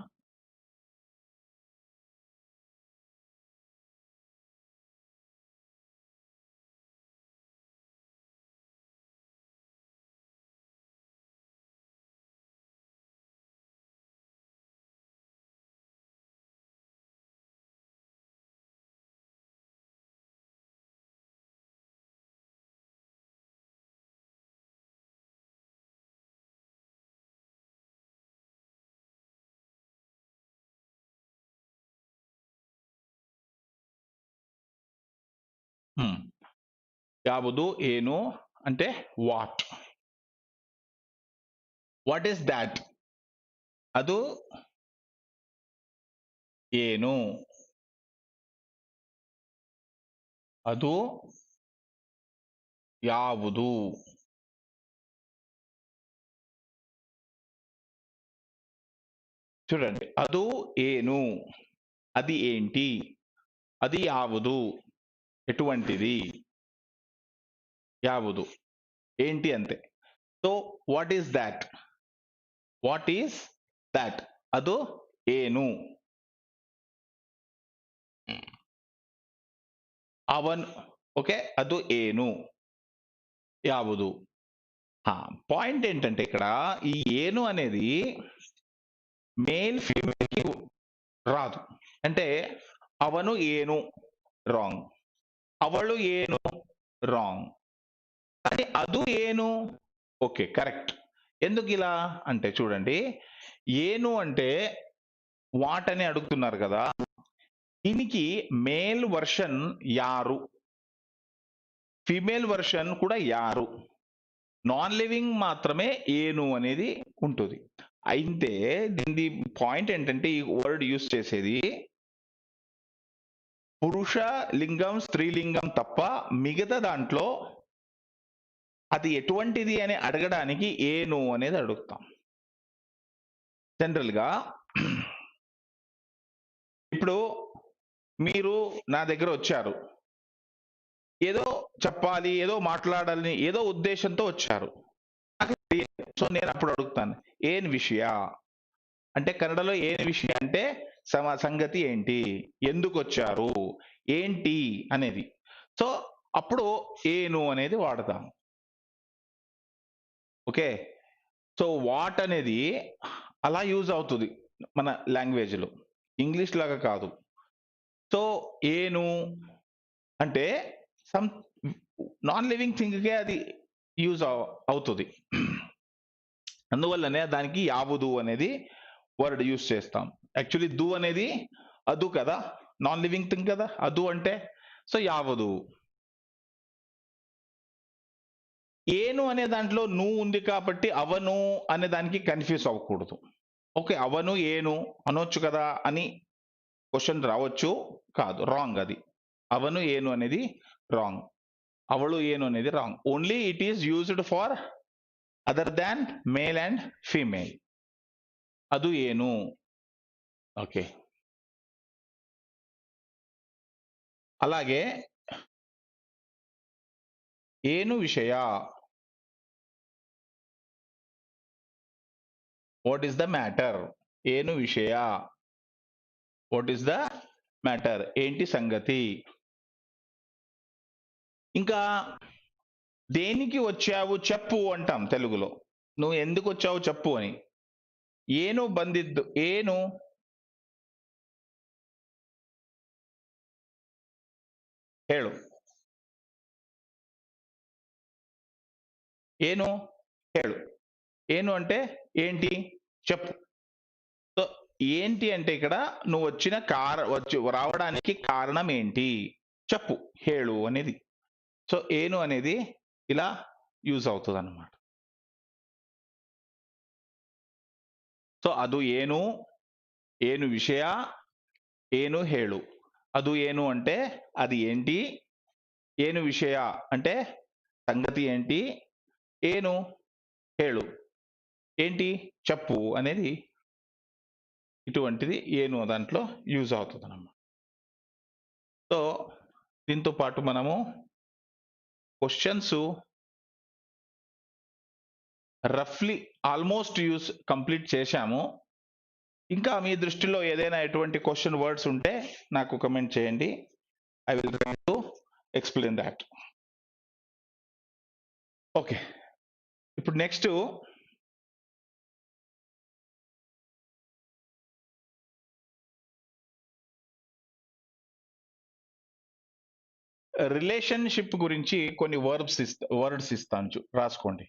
యాವುದು, ఏను అంటే వాట్. వాట్ ఈస్ దాట్, ಅದು ಏನು, ಅದು ಯಾವುದು. చూడండి, ಅದು ಏನು, అది ఏంటి, అది యాವುದು, ఎటువంటిది, యాವುದು ఏంటి అంతే. So what is that, what is that, ಅದು ಏನು, ಅವನು. ఓకే, ಅದು ಏನು, యాವುದು. పాయింట్ ఏంటంటే ఇక్కడ ఈ ఏను అనేది మేల్ ఫీమేల్ కి రాదు. అంటే ಅವನು ಏನು రాంగ్, ಅವಳು ಏನು రాంగ్, కానీ ಅದು ಏನು ఓకే కరెక్ట్. ఎందుకు ఇలా అంటే చూడండి, ఏను అంటే వాట్ అని అడుగుతున్నారు కదా, దీనికి మేల్ వర్షన్ యారు, ఫీమేల్ వర్షన్ కూడా యారు, నాన్ లివింగ్ మాత్రమే ఏను అనేది ఉంటుంది. అయితే దీని పాయింట్ ఏంటంటే ఈ వర్డ్ యూస్ చేసేది పురుష లింగం, స్త్రీలింగం తప్ప మిగతా దాంట్లో అది ఎటువంటిది అని అడగడానికి ఏను అనేది అడుగుతాం. జనరల్ గా ఇప్పుడు మీరు నా దగ్గర వచ్చారు, ఏదో చెప్పాలి, ఏదో మాట్లాడాలని, ఏదో ఉద్దేశంతో వచ్చారు. సో నేను అప్పుడు అడుగుతాను ఏన్ విషయ అంటే, కన్నడలో ఏన్ విషయ అంటే సంగతి ఏంటి, ఎందుకు వచ్చారు, ఏంటి అనేది. సో అప్పుడు ఏను అనేది వాడతాం. ఓకే, సో వాట్ అనేది అలా యూజ్ అవుతుంది మన లాంగ్వేజ్ లో, ఇంగ్లీష్ లాగా కాదు. సో ఏను అంటే సమ్ నాన్ లివింగ్ థింగ్ కే అది యూజ్ అవుతుంది. అందువల్లనే దానికి యాವುದು అనేది వర్డ్ యూజ్ చేస్తాం. యాక్చువల్లీ దు అనేది అదు కదా, నాన్ లివింగ్ థింగ్ కదా అదు అంటే. సో యాವುದು. ఏను అనే దాంట్లో నువ్వు ఉంది కాబట్టి అవను అనే దానికి కన్ఫ్యూజ్ అవ్వకూడదు. ఓకే, అవను ఏను అనొచ్చు కదా అని క్వశ్చన్ రావచ్చు, కాదు, రాంగ్ అది. అవను ఏను అనేది రాంగ్, అవಳು ఏను అనేది wrong. Only it is used far other than male and female. ಅದು ಏನು. ఓకే, అలాగే ಏನು విషయ, వాట్ ఈస్ ద మ్యాటర్, ಏನು విషయ, వాట్ ఈస్ ద మ్యాటర్, ఏంటి సంగతి. ఇంకా దేనికి వచ్చావు చెప్పు అంటాం తెలుగులో. నువ్వు ఎందుకు వచ్చావు చెప్పు అని. ಏನು ಬಂದಿದ್ದು ಏನು ಹೇಳು. ಏನು ಹೇಳು. ಏನು అంటే ఏంటి చెప్పు. సో ఏంటి అంటే ఇక్కడ నువ్వు వచ్చిన రావడానికి కారణం ఏంటి చెప్పు, ಹೇಳು అనేది. సో ಏನು అనేది ఇలా యూజ్ అవుతుంది అన్నమాట. సో ಅದು ಏನು విషయ, ಏನು ಹೇಳು. ಅದು ಏನು అంటే అది ఏంటి, ಏನು విషయ అంటే సంగతి ఏంటి, ಏನು ಹೇಳು ఏంటి చెప్పు అనేది ఇటువంటిది ఏను దాంట్లో యూజ్ అవుతుంది అన్నమాట. సో దీంతో పాటు మనము క్వశ్చన్స్ రఫ్లీ ఆల్మోస్ట్ కంప్లీట్ చేశాము. ఇంకా మీ దృష్టిలో ఏదైనా ఎటువంటి క్వశ్చన్ వర్డ్స్ ఉంటే నాకు కమెంట్ చేయండి. I will try to explain that. Okay, ఇప్పుడు నెక్స్ట్ రిలేషన్షిప్ గురించి కొన్ని వర్డ్స్ ఇస్తాను, రాసుకోండి.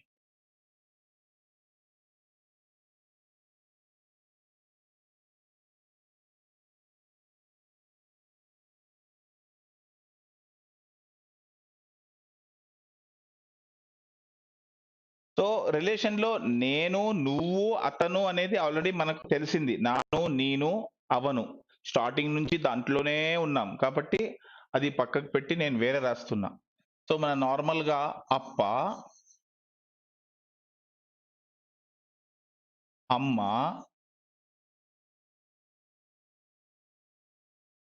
సో రిలేషన్ లో నేను, నువ్వు, అతను అనేది ఆల్రెడీ మనకు తెలిసింది. నాను, నేను, అవను స్టార్టింగ్ నుంచి దాంట్లోనే ఉన్నాం కాబట్టి అది పక్కకు పెట్టి నేను వేరే రాస్తున్నా. సో మన నార్మల్ గా అప్ప, అమ్మ,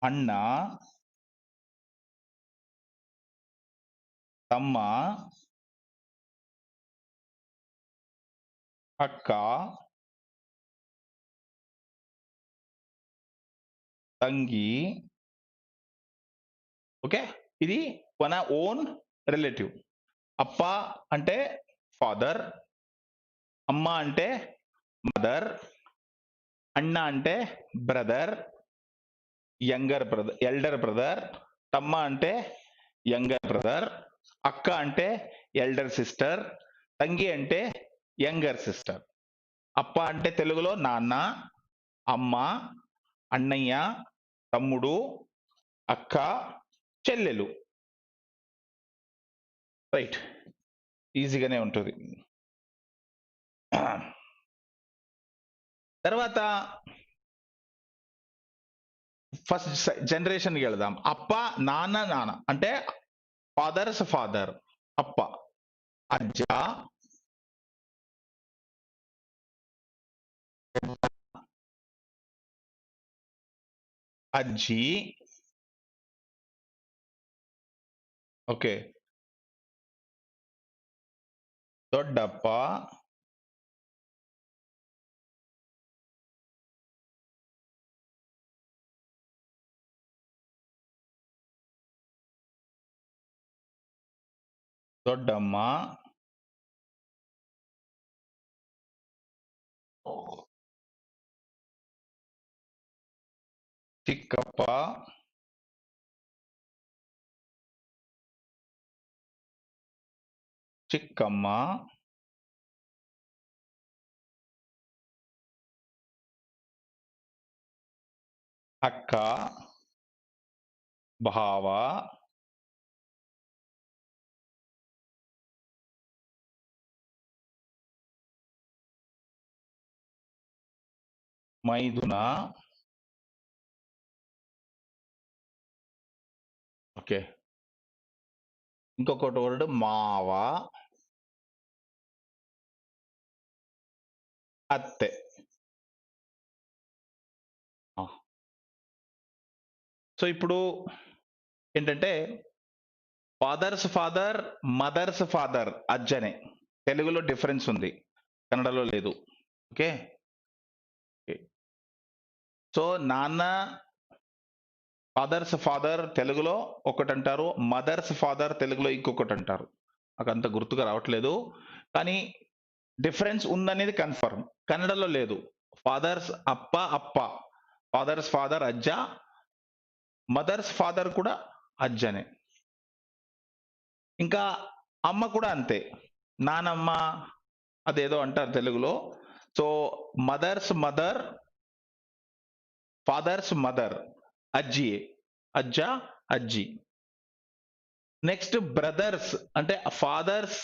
అన్న, తమ్మ, అక్క, తంగి. ఓకే, ఇది మన ఓన్ రిలేటివ్. అప్ప అంటే ఫాదర్, అమ్మ అంటే మదర్, అన్న అంటే బ్రదర్, ఎల్డర్ బ్రదర్, తమ్మ అంటే యంగర్ బ్రదర్, అక్క అంటే ఎల్డర్ సిస్టర్, తంగి అంటే యంగర్ సిస్టర్. అప్ప అంటే తెలుగులో నాన్న, అమ్మ, అన్నయ్య, తమ్ముడు, అక్క, చెల్లెలు. రైట్, ఈజీగానే ఉంటుంది. తర్వాత ఫస్ట్ జనరేషన్కి వెళదాం. అప్ప, నాన్న అంటే ఫాదర్స్ ఫాదర్ అప్ప. అజ్జ, అజ్జి, ఓకే, దొడ్డప్ప, దొడ్డమ్మ, చిక్కప్ప, చిక్కమ్మ, అక్క, బావ, మైదున, ఓకే, ఇంకొకటి వర్డ్ మావ, అత్తె. సో ఇప్పుడు ఏంటంటే ఫాదర్స్ ఫాదర్, మదర్స్ ఫాదర్ అజ్జనే. తెలుగులో డిఫరెన్స్ ఉంది, కన్నడలో లేదు. ఓకే, సో నాన్న ఫాదర్స్ ఫాదర్ తెలుగులో ఒకటి అంటారు, మదర్స్ ఫాదర్ తెలుగులో ఇంకొకటి అంటారు. నాకు అంత గుర్తుగా రావట్లేదు, కానీ డిఫరెన్స్ ఉందనేది కన్ఫర్మ్. కన్నడలో లేదు. ఫాదర్స్ అప్ప అప్ప, ఫాదర్స్ ఫాదర్ అజ్జ, మదర్స్ ఫాదర్ కూడా అజ్జనే. ఇంకా అమ్మ కూడా అంతే, నానమ్మ అదేదో అంటారు తెలుగులో. So mother's mother, father's mother అజ్జి, అజ్జ అజ్జి. నెక్స్ట్ బ్రదర్స్ అంటే ఫాదర్స్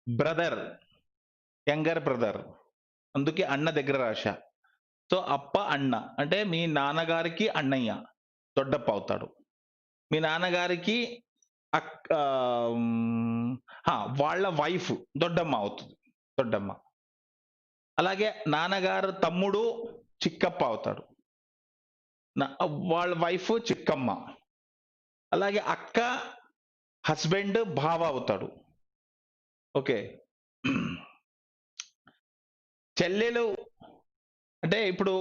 బ్రదర్, యంగర్ బ్రదర్, అందుకే అన్న దగ్గర రాశా. సో అప్ప అన్న అంటే మీ నాన్నగారికి అన్నయ్య దొడ్డప్ప అవుతాడు. మీ నాన్నగారికి అక్క, వాళ్ళ వైఫ్ దొడ్డమ్మ అవుతుంది, దొడ్డమ్మ. అలాగే నాన్నగారు తమ్ముడు చిక్కప్ప అవుతాడు, వాళ్ళ వైఫ్ చిక్కమ్మ. అలాగే అక్క హస్బెండ్ బావ అవుతాడు. ఓకే. చెల్లెలు అంటే ఇప్పుడు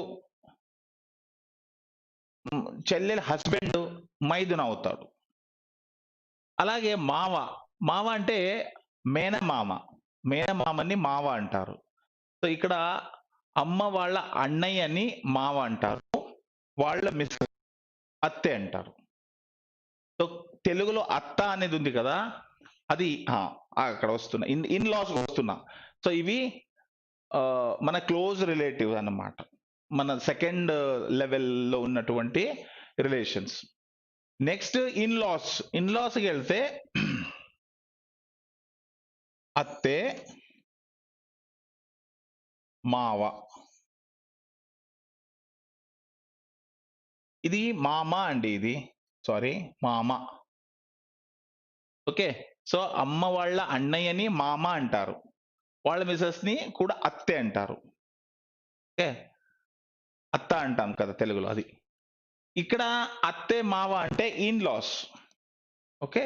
చెల్లెలు హస్బెండ్ మైదున అవుతాడు. అలాగే మావ, మావ అంటే మేనమామ, మేనమామని మావ అంటారు. సో ఇక్కడ అమ్మ వాళ్ళ అన్నయ్యని మావ అంటారు, వాళ్ళ మిస్ అత్తే అంటారు. సో తెలుగులో అత్త అనేది ఉంది కదా, అది అక్కడ వస్తున్నా, ఇన్ లాస్ వస్తున్నా. సో ఇవి మన క్లోజ్ రిలేటివ్ అన్నమాట, మన సెకండ్ లెవెల్లో ఉన్నటువంటి రిలేషన్స్. నెక్స్ట్ ఇన్ లాస్, ఇన్ లాస్కి వెళ్తే అత్తే మావ, ఇది మామ అండి, ఇది సారీ మామ. ఓకే. సో అమ్మ వాళ్ళ అన్నయ్యని మామ అంటారు, వాళ్ళ మిసెస్ ని కూడా అత్తే అంటారు. ఓకే, అత్త అంటాం కదా తెలుగులో, అది. ఇక్కడ అత్తే మావ అంటే ఇన్ లాస్. ఓకే.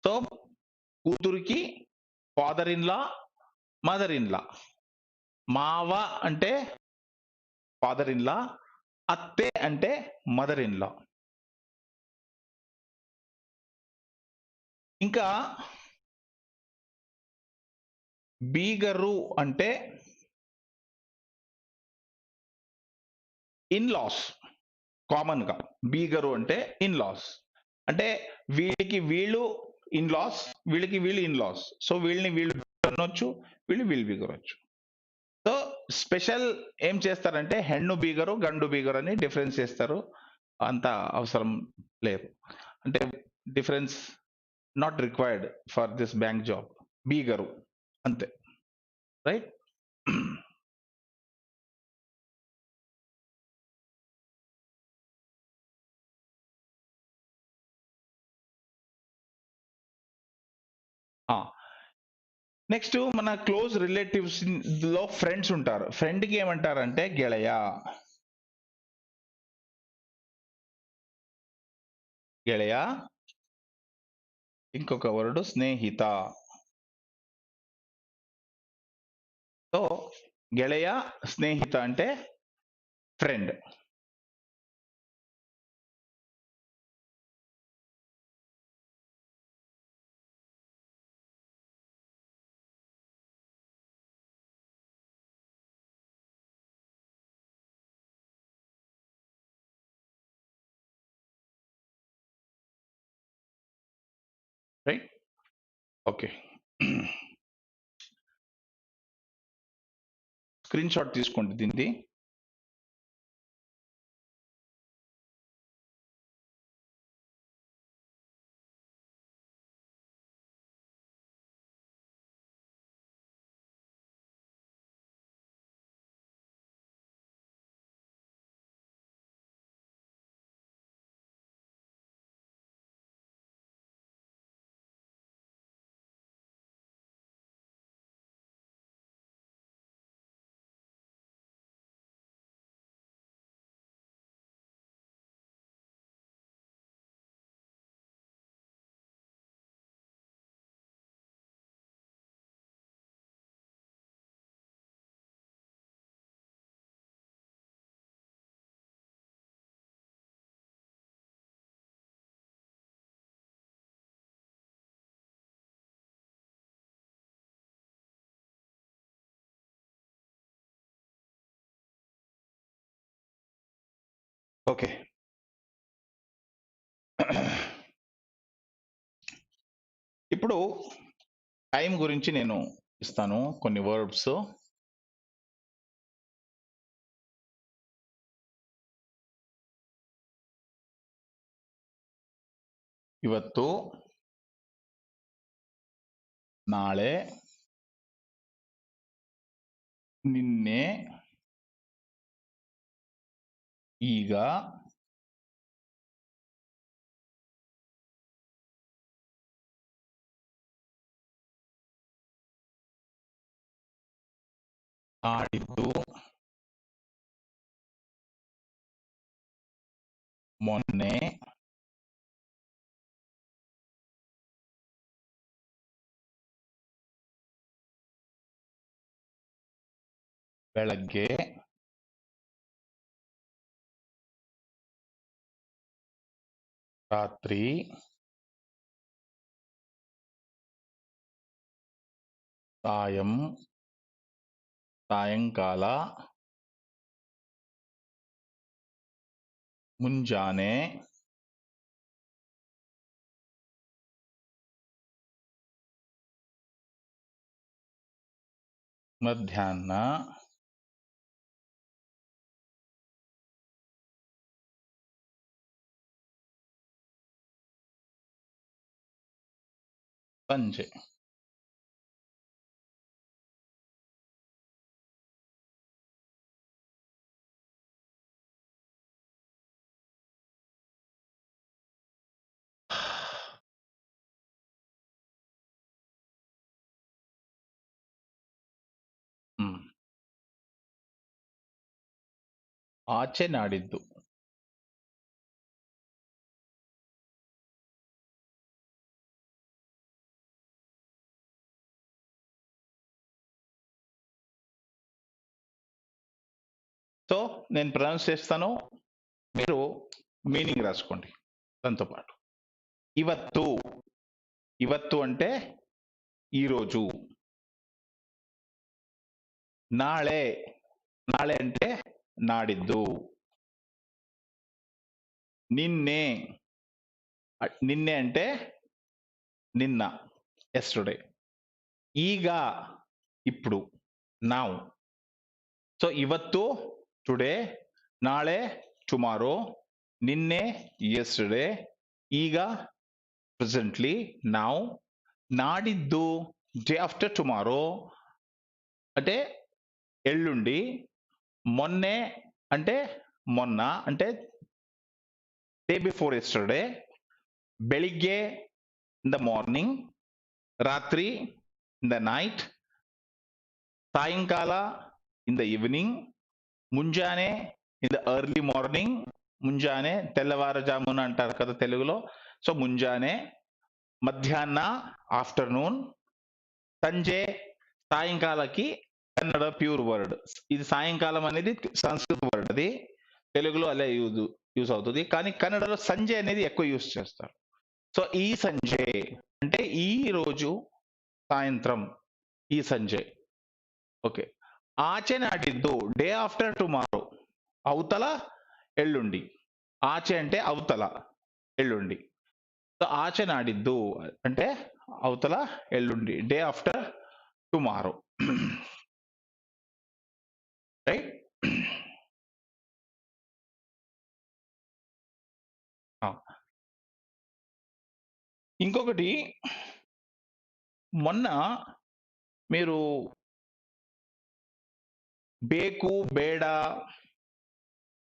సో కూతురికి father in law, mother in law. మావ అంటే ఫాదర్ ఇన్ లా, అత్తే అంటే మదర్ ఇన్ లా. ఇంకా బీగరు అంటే ఇన్ లాస్. కామన్ గా బీగరు అంటే ఇన్ లాస్, అంటే వీళ్ళకి వీళ్ళు ఇన్ లాస్, వీళ్ళకి వీళ్ళు ఇన్ లాస్. సో వీళ్ళని వీళ్ళు అనొచ్చు, వీళ్ళు బీగరొచ్చు. సో స్పెషల్ ఏం చేస్తారంటే హెన్ను బీగరు గండు బీగరు అని డిఫరెన్స్ చేస్తారు, అంత అవసరం లేదు. అంటే difference not required for this bank job. బీగరు అంతే, రైట్. నెక్స్ట్ మన క్లోజ్ రిలేటివ్స్ లో ఫ్రెండ్స్ ఉంటారు. ఫ్రెండ్ కి ఏమంటారంటే ಗೆಳೆಯ, ಗೆಳೆಯ. ఇంకొక వర్డ్ స్నేహిత. సో ಗೆಳೆಯ స్నేహిత అంటే friend. Right. Okay. Screen shot తీసుకోండి దీనిది. ఓకే. ఇప్పుడు టైం గురించి నేను ఇస్తాను కొన్ని వర్బ్స్. ಇವತ್ತು, ನಾಳೆ, ನಿನ್ನೆ, ಈಗ, ನಾಡಿದ್ದು, ಮೊನ್ನೆ, ಬೆಳಗ್ಗೆ, ರಾತ್ರಿ, ಸಾಯಂ, ಸಾಯಂಕಾಲ, ಮುಂಜಾನೆ, ಮಧ್ಯಾಹ್ನ, ಸಂಜೆ. ಆಚೆ ನಾಡಿದ್ದು. సో నేను ప్రొనౌన్స్ చేస్తాను, మీరు మీనింగ్ రాసుకోండి దాంతో పాటు. ಇವತ್ತು, ಇವತ್ತು అంటే ఈరోజు. నాಳೆ, నాಳೆ అంటే నాడిದ್ದು. నిన్నే, నిన్నే అంటే నిన్న, ఎస్టర్డే. ಈಗ, ఇప్పుడు, నౌ. సో ಇವತ್ತು, టుడే, నాಳೆ, టుమారో, నిన్నే, yesterday, ಈಗ, presently, now, నాడిದ್ದು, డే ఆఫ్టర్ టుమారో అంటే ఎల్లుండి, మొన్నే అంటే మొన్న అంటే డే బిఫోర్ ఎస్టర్డే, ಬೆಳಿಗ್ಗೆ ఇన్ ద మార్నింగ్, రాత్రి ఇన్ ద నైట్, సాయంకాల ఇన్ ద ఈవినింగ్, ముంజానే ఇన్ ద ఎర్లీ మార్నింగ్. ముంజానే తెల్లవారుజామున అంటారు కదా తెలుగులో, సో ముంజానే. మధ్యాహ్న ఆఫ్టర్నూన్. సంజೆ సాయంకాలకి కన్నడ ప్యూర్ వర్డ్. ఇది సాయంకాలం అనేది సంస్కృత వర్డ్, అది తెలుగులో అలా యూజ్ అవుతుంది, కానీ కన్నడలో సంజೆ అనేది ఎక్కువ యూజ్ చేస్తారు. సో ఈ సంజೆ అంటే ఈ రోజు సాయంత్రం, ఈ సంజೆ. ఓకే. ఆచೆ నాటిದ್ದು, డే ఆఫ్టర్ టుమారో, అవతల ఎల్లుండి. ఆచೆ అంటే అవతల, ఎల్లుండి. సో ఆచೆ నాటిದ್ದು అంటే అవతల ఎల్లుండి, డే ఆఫ్టర్ టుమారో. రైట్. ఇంకొకటి, మొన్న మీరు ಬೇಕು, ಬೇಡ,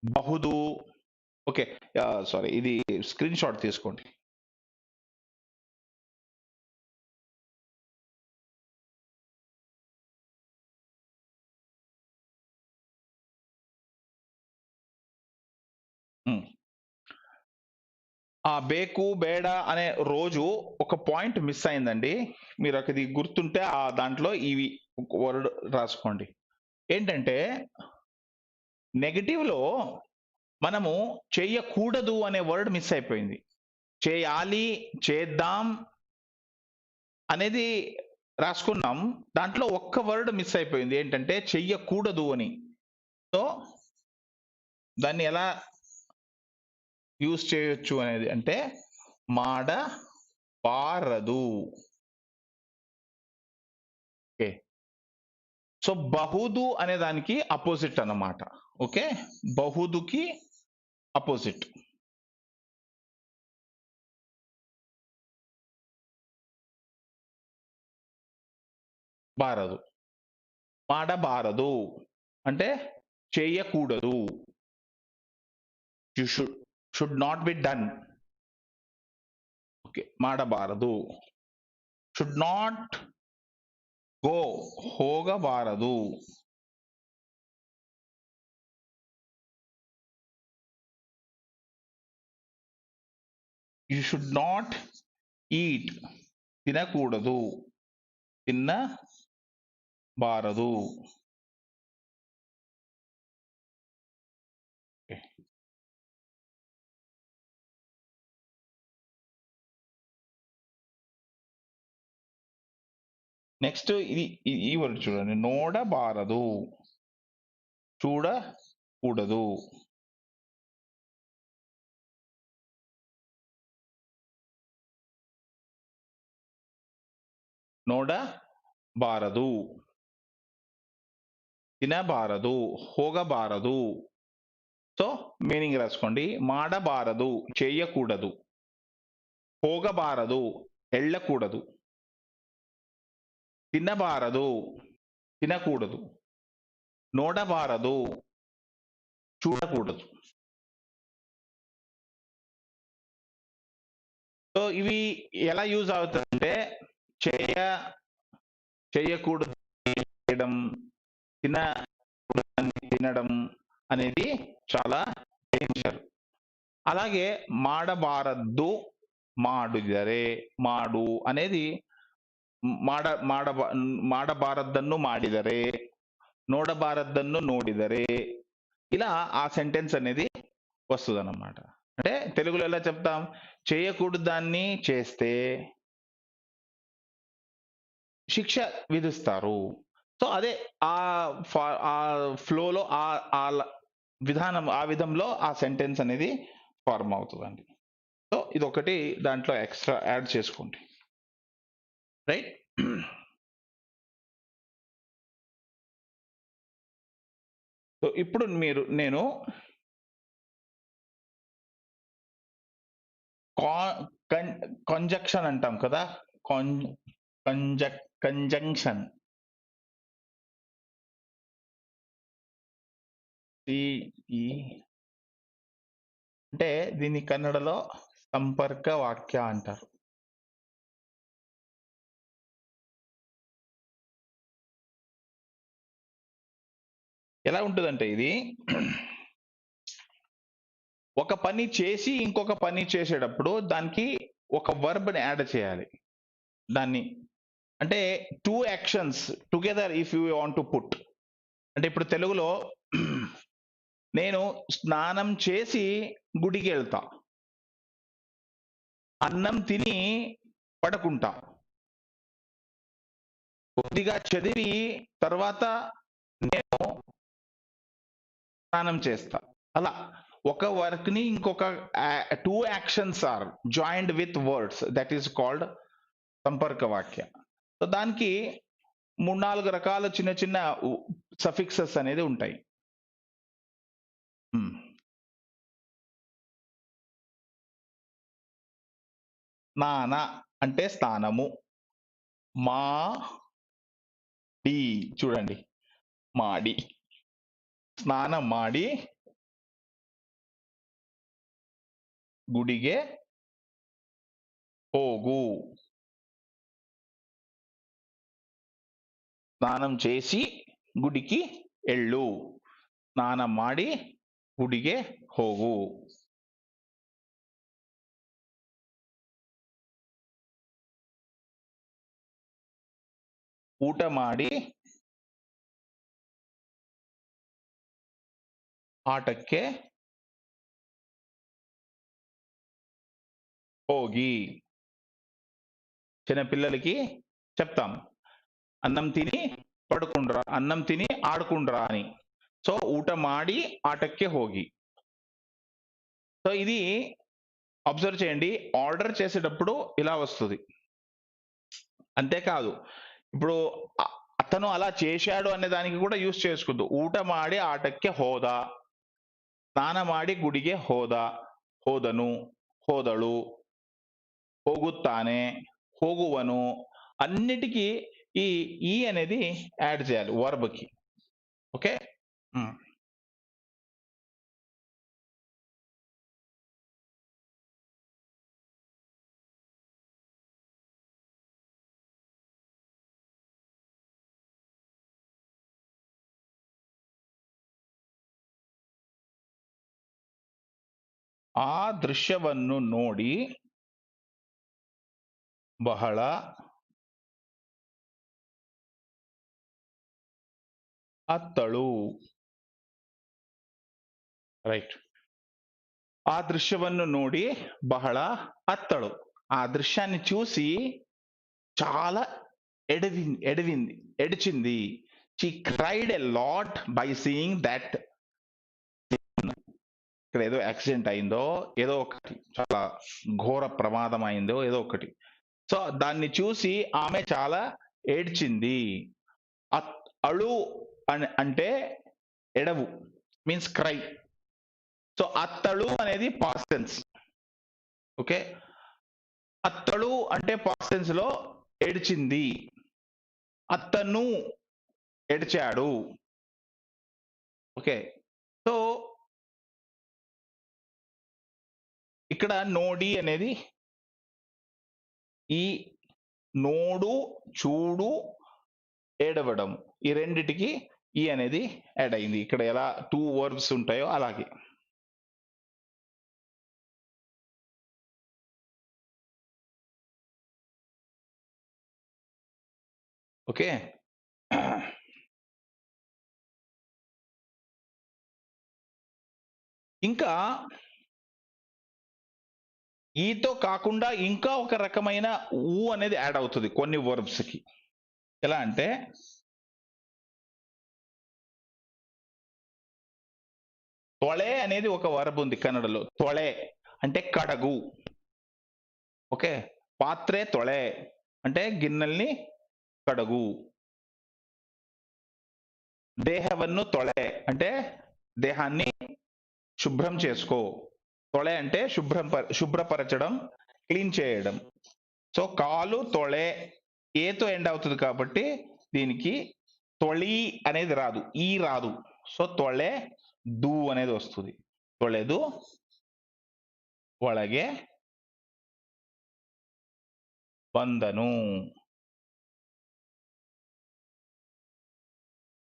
ಬಹುದು, ఓకే సారీ, ఇది స్క్రీన్ షాట్ తీసుకోండి. ఆ బేకు, బేడ అనే రోజు ఒక పాయింట్ మిస్ అయిందండి. మీరు అది గుర్తుంటే ఆ దాంట్లో ఇవి వర్డ్ రాసుకోండి. ఏంటంటే నెగటివ్ లో మనము చేయకూడదు అనే వర్డ్ మిస్ అయిపోయింది. చేయాలి, చేద్దాం అనేది రాసుకున్నాం, దాంట్లో ఒక్క వర్డ్ మిస్ అయిపోయింది, ఏంటంటే చెయ్యకూడదు అని. సో దాన్ని ఎలా యూజ్ చేయొచ్చు అనేది అంటే మాడబారదు. ఓకే, సో బహుదు అనే దానికి అపోజిట్ అన్నమాట. Okay, బహుదుకి opposite. బారదు. మాడబారదు అంటే చేయకూడదు. You should not be done. Okay, ಮಾಡಬಾರದು. షుడ్ నాట్ గో, ಹೋಗಬಾರದು. యు షుడ్ నాట్ ఈట్, తినకూడదు, తిన్నబారదు. నెక్స్ట్ ఇది ఈ వర్డ్ చూడండి, నోడబారదు, చూడకూడదు. నోడబారదు, తినబారదు, ಹೋಗಬಾರದು. సో మీనింగ్ రాసుకోండి. మాడబారదు చేయకూడదు, ಹೋಗಬಾರదు వెళ్ళకూడదు, తినబారదు తినకూడదు, నోడబారదు చూడకూడదు. సో ఇవి ఎలా యూజ్ అవుతుందంటే చేయకూడదు చేయడం, తినడం అనేది చాలా డేంజర్. అలాగే మాడబారద్దు, ಮಾಡಿದರೆ, ಮಾಡು అనేది ಮಾಡಬಾರದ್ದನ್ನು ಮಾಡಿದರೆ, ನೋಡಬಾರದ್ದನ್ನು ನೋಡಿದರೆ, ఇలా ఆ సెంటెన్స్ అనేది వస్తుంది అన్నమాట. అంటే తెలుగులో ఎలా చెప్తాం, చేయకూడదు దాన్ని చేస్తే శిక్ష విధిస్తారు. సో అదే ఆ ఫ్లోలో ఆ విధానం, ఆ విధంలో ఆ సెంటెన్స్ అనేది ఫార్మ్ అవుతుందండి. సో ఇది ఒకటి దాంట్లో ఎక్స్ట్రా యాడ్ చేసుకోండి, రైట్. సో ఇప్పుడు నేను కంజక్షన్ అంటాం కదా, కంజంక్షన్, అంటే దీన్ని కన్నడలో సంపర్క వాక్య అంటారు. ఎలా ఉంటుందంటే ఇది ఒక పని చేసి ఇంకొక పని చేసేటప్పుడు దానికి ఒక వర్బ్ ని యాడ్ చేయాలి. దాన్ని అంటే two actions together if you want to put. అంటే ఇప్పుడు తెలుగులో నేను స్నానం చేసి గుడికి వెళ్తా, అన్నం తిని పడుకుంటా, కొద్దిగా చదివి తర్వాత నేను స్నానం చేస్తా. అలా ఒక వర్క్ ని ఇంకొక two actions are joined with words, that is called సంపర్క వాక్య. సో దానికి 3-4 రకాల చిన్న చిన్న సఫిక్సెస్ అనేది ఉంటాయి. స్నాన అంటే స్థానము, మాడి చూడండి, మాడి ಸ್ನಾನ ಮಾಡಿ ಗುಡಿಗೆ ಹೋಗು, స్నానం చేసి గుడికి ఎళ్ళు, స్నానం ಮಾಡಿ ಗುಡಿಗೆ ಹೋಗು. ಊಟ ಮಾಡಿ ఆటಕ್ಕೆ ಹೋಗಿ. చిన్నపిల్లలకి చెప్తాం అన్నం తిని పడుకుండ్రా, అన్నం తిని ఆడుకుండ్రా అని. సో ಊಟ ಮಾಡಿ ఆటಕ್ಕೆ ಹೋಗಿ. సో ఇది అబ్జర్వ్ చేయండి, ఆర్డర్ చేసేటప్పుడు ఇలా వస్తుంది. అంతేకాదు, ఇప్పుడు అతను అలా చేశాడు అనే దానికి కూడా యూస్ చేసుకుందు. ಊಟ ಮಾಡಿ ಆಟಕ್ಕೆ ಹೋದ, ಸ್ನಾನ ಮಾಡಿ ಗುಡಿಗೆ ಹೋದ, ಹೋದನು, ಹೋದಳು, ಹೋಗುತ್ತಾನೆ, ಹೋಗುವನು, అన్నిటికీ ఈ అనేది యాడ్ చేయాలి వర్బ్ కి. ఓకే. ఆ దృశ్యವನ್ನು ನೋಡಿ ಬಹಳ ಅತ್ತಳು. రైట్. ఆ దృశ్యವನ್ನು ನೋಡಿ బహಳ అత్తಳು. ఆ దృశ్యాన్ని చూసి చాలా ఎడిచింది. She cried a lot by seeing that. ఇక్కడ ఏదో యాక్సిడెంట్ అయిందో, ఏదో ఒకటి చాలా ఘోర ప్రమాదం అయిందో, ఏదో ఒకటి. సో దాన్ని చూసి ఆమె చాలా ఏడ్చింది. అಳು అంటే ఎడవు మీన్స్ క్రై. సో అత్తಳು అనేది పాస్ట్ టెన్స్. ఓకే. అత్తಳು అంటే పాస్ట్ టెన్స్ లో ఏడ్చింది. అతను ఏడ్చాడు. ఓకే. సో ఇక్కడ నోడి అనేది ఈ నోడు, చూడు, ఏడవడం, ఈ రెండిటికి ఈ అనేది యాడ్ అయింది. ఇక్కడ ఎలా 2 వర్బ్స్ ఉంటాయో అలాగే. ఓకే. ఇంకా ఈతో కాకుండా ఇంకా ఒక రకమైన ఊ అనేది యాడ్ అవుతుంది కొన్ని వర్బ్స్ కి. ఎలా అంటే తొళే అనేది ఒక వర్బ్ ఉంది కన్నడలో. తొళే అంటే కడగు. ఓకే. పాత్రే తొళే అంటే గిన్నెల్ని కడగు. దేహವನ್ನು తొళే అంటే దేహాన్ని శుభ్రం చేసుకో. తొళే అంటే శుభ్రపరచడం, క్లీన్ చేయడం. సో కాలు తొళే ఏతో ఎండ్ అవుతుంది కాబట్టి దీనికి తొళి అనేది రాదు, ఈ రాదు. సో తొళే దు అనేది వస్తుంది. ತೊಳೆದು ಒಳಗೆ ಬಂದನು.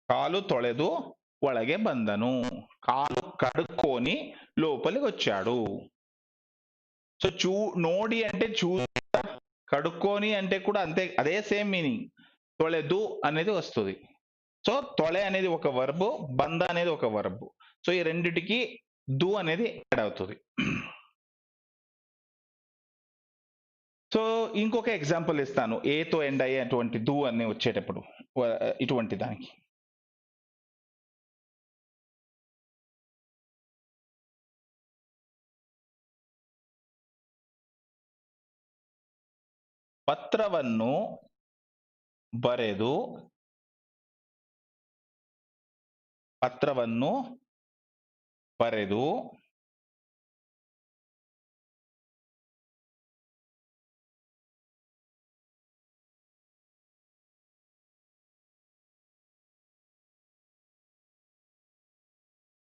కాలు తొಳೆದು ಒಳಗೆ ಬಂದನು. కాలు కడుక్కొని లోపలికి వచ్చాడు. సో నోడి అంటే చూ, కడుక్కొని అంటే కూడా అంతే, అదే సేమ్ మీనింగ్. తొಳೆదు అనేది వస్తుంది. సో తొళె అనేది ఒక వర్బ్, బంద అనేది ఒక వర్బ్. సో ఈ రెండిటికి దు అనేది యాడ్ అవుతుంది. సో ఇంకొక ఎగ్జాంపుల్ ఇస్తాను, ఏతో ఎండ్ అయ్యేటువంటి దు అని వచ్చేటప్పుడు ఇటువంటి దానికి. ಪತ್ರವನ್ನು ಬರೆದು, ಪತ್ರವನ್ನು ಬರೆದು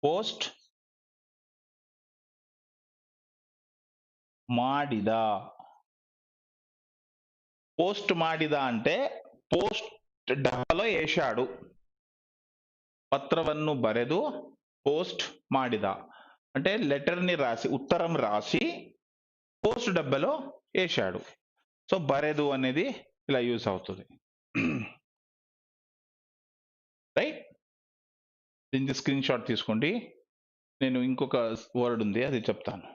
ಪೋಸ್ಟ್ ಮಾಡಿದ. పోస్ట్ ಮಾಡಿದ అంటే పోస్ట్ డబ్బాలో వేశాడు. పత్రವನ್ನು బరెదు పోస్ట్ ಮಾಡಿದ అంటే లెటర్ ని రాసి, ఉత్తరం రాసి పోస్ట్ డబ్బాలో వేశాడు. సో బరెదు అనేది ఇలా యూస్ అవుతుంది. రైట్. దీనికి స్క్రీన్ షాట్ తీసుకోండి. నేను ఇంకొక వర్డ్ ఉంది అది చెప్తాను.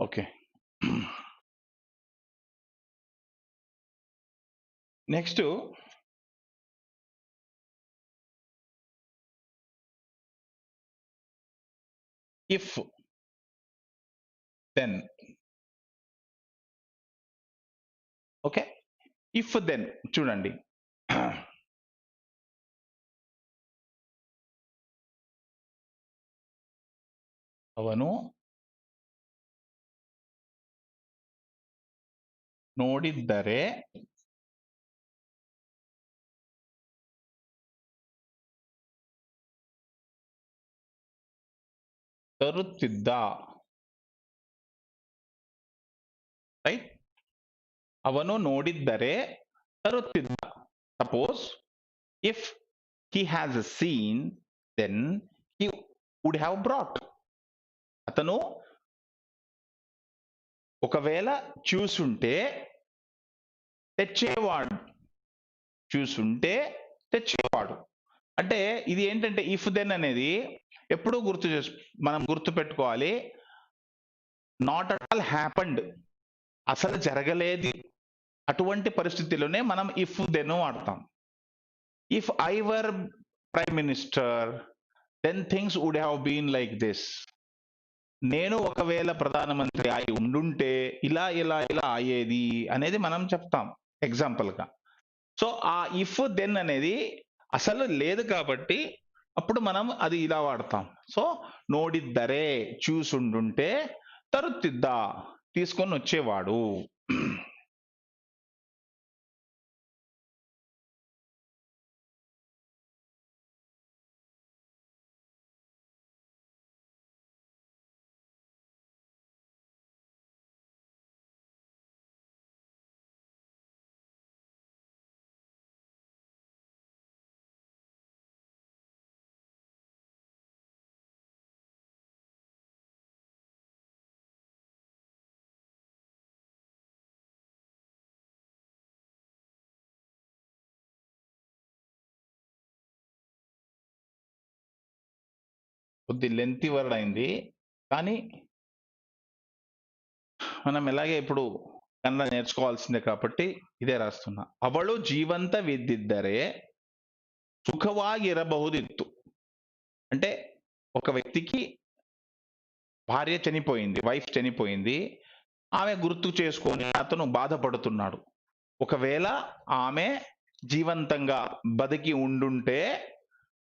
Okay. Next if then. Okay, if then చూడండి. ಅವನು ನೋಡಿದ್ದರೆ ತರುತ್ತಿದ್ದ. ರೈಟ್, ಅವನು ನೋಡಿದ್ದರೆ ತರುತ್ತಿದ್ದ. Suppose if he has seen, then he would have brought. అతను ఒకవేళ చూసుంటే తెచ్చేవాడు, చూసుంటే తెచ్చేవాడు. అంటే ఇది ఏంటంటే ఇఫ్ దెన్ అనేది ఎప్పుడూ మనం గుర్తు పెట్టుకోవాలి. నాట్ అట్ ఆల్ హ్యాపెండ్, అసలు జరగలేదు, అటువంటి పరిస్థితిలోనే మనం ఇఫ్ దెన్ వాడతాం. If I were prime minister then things would have been like this. నేను ఒకవేళ ప్రధానమంత్రి అయి ఉండుంటే ఇలా ఇలా ఇలా అయ్యేది అనేది మనం చెప్తాం ఎగ్జాంపుల్ గా. సో ఆ ఇఫ్ దెన్ అనేది అసలు లేదు కాబట్టి అప్పుడు మనం అది ఇలా వాడతాం. సో నోడిద్దరే, చూసుండుంటే తరుత్తిద్దా, తీసుకొని వచ్చేవాడు. కొద్ది లెంతీ వర్డ్ అయింది, కానీ మనం ఎలాగే ఇప్పుడు కన్నడ నేర్చుకోవాల్సిందే కాబట్టి ఇదే రాస్తున్నా. అవಳು ಜೀವಂತವಿದ್ದಿದ್ದರೆ సుఖವಾಗಿರಬಹುದಿತ್ತು. అంటే ఒక వ్యక్తికి భార్య చనిపోయింది, వైఫ్ చనిపోయింది, ఆమె గుర్తు చేసుకొని అతను బాధపడుతున్నాడు. ఒకవేళ ఆమె జీవంతంగా బతికి ఉండుంటే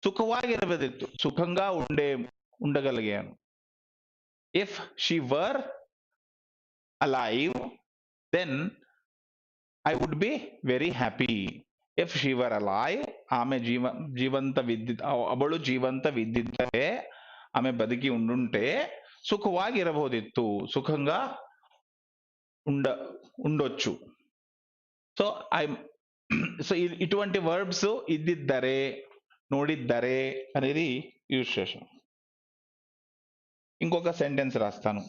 సుఖವಾಗಿರಬಹುದಿತ್ತು, సుఖంగా ఉండగలిగాను. If she were alive, then I would be very happy. If she were alive, ఆమె ಅವಳು ಜೀವಂತವಿದ್ದಿದ್ದರೆ, ఆమె బతికి ఉండుంటే సుఖವಾಗಿರಬಹುದಿತ್ತು, సుఖంగా ఉండొచ్చు. సో సో ఇటువంటి వర్బ్స్ ఇద్దిద్దరే, నోడిద్దరే అనేది యూజ్ చేశాం. ఇంకొక సెంటెన్స్ రాస్తాను.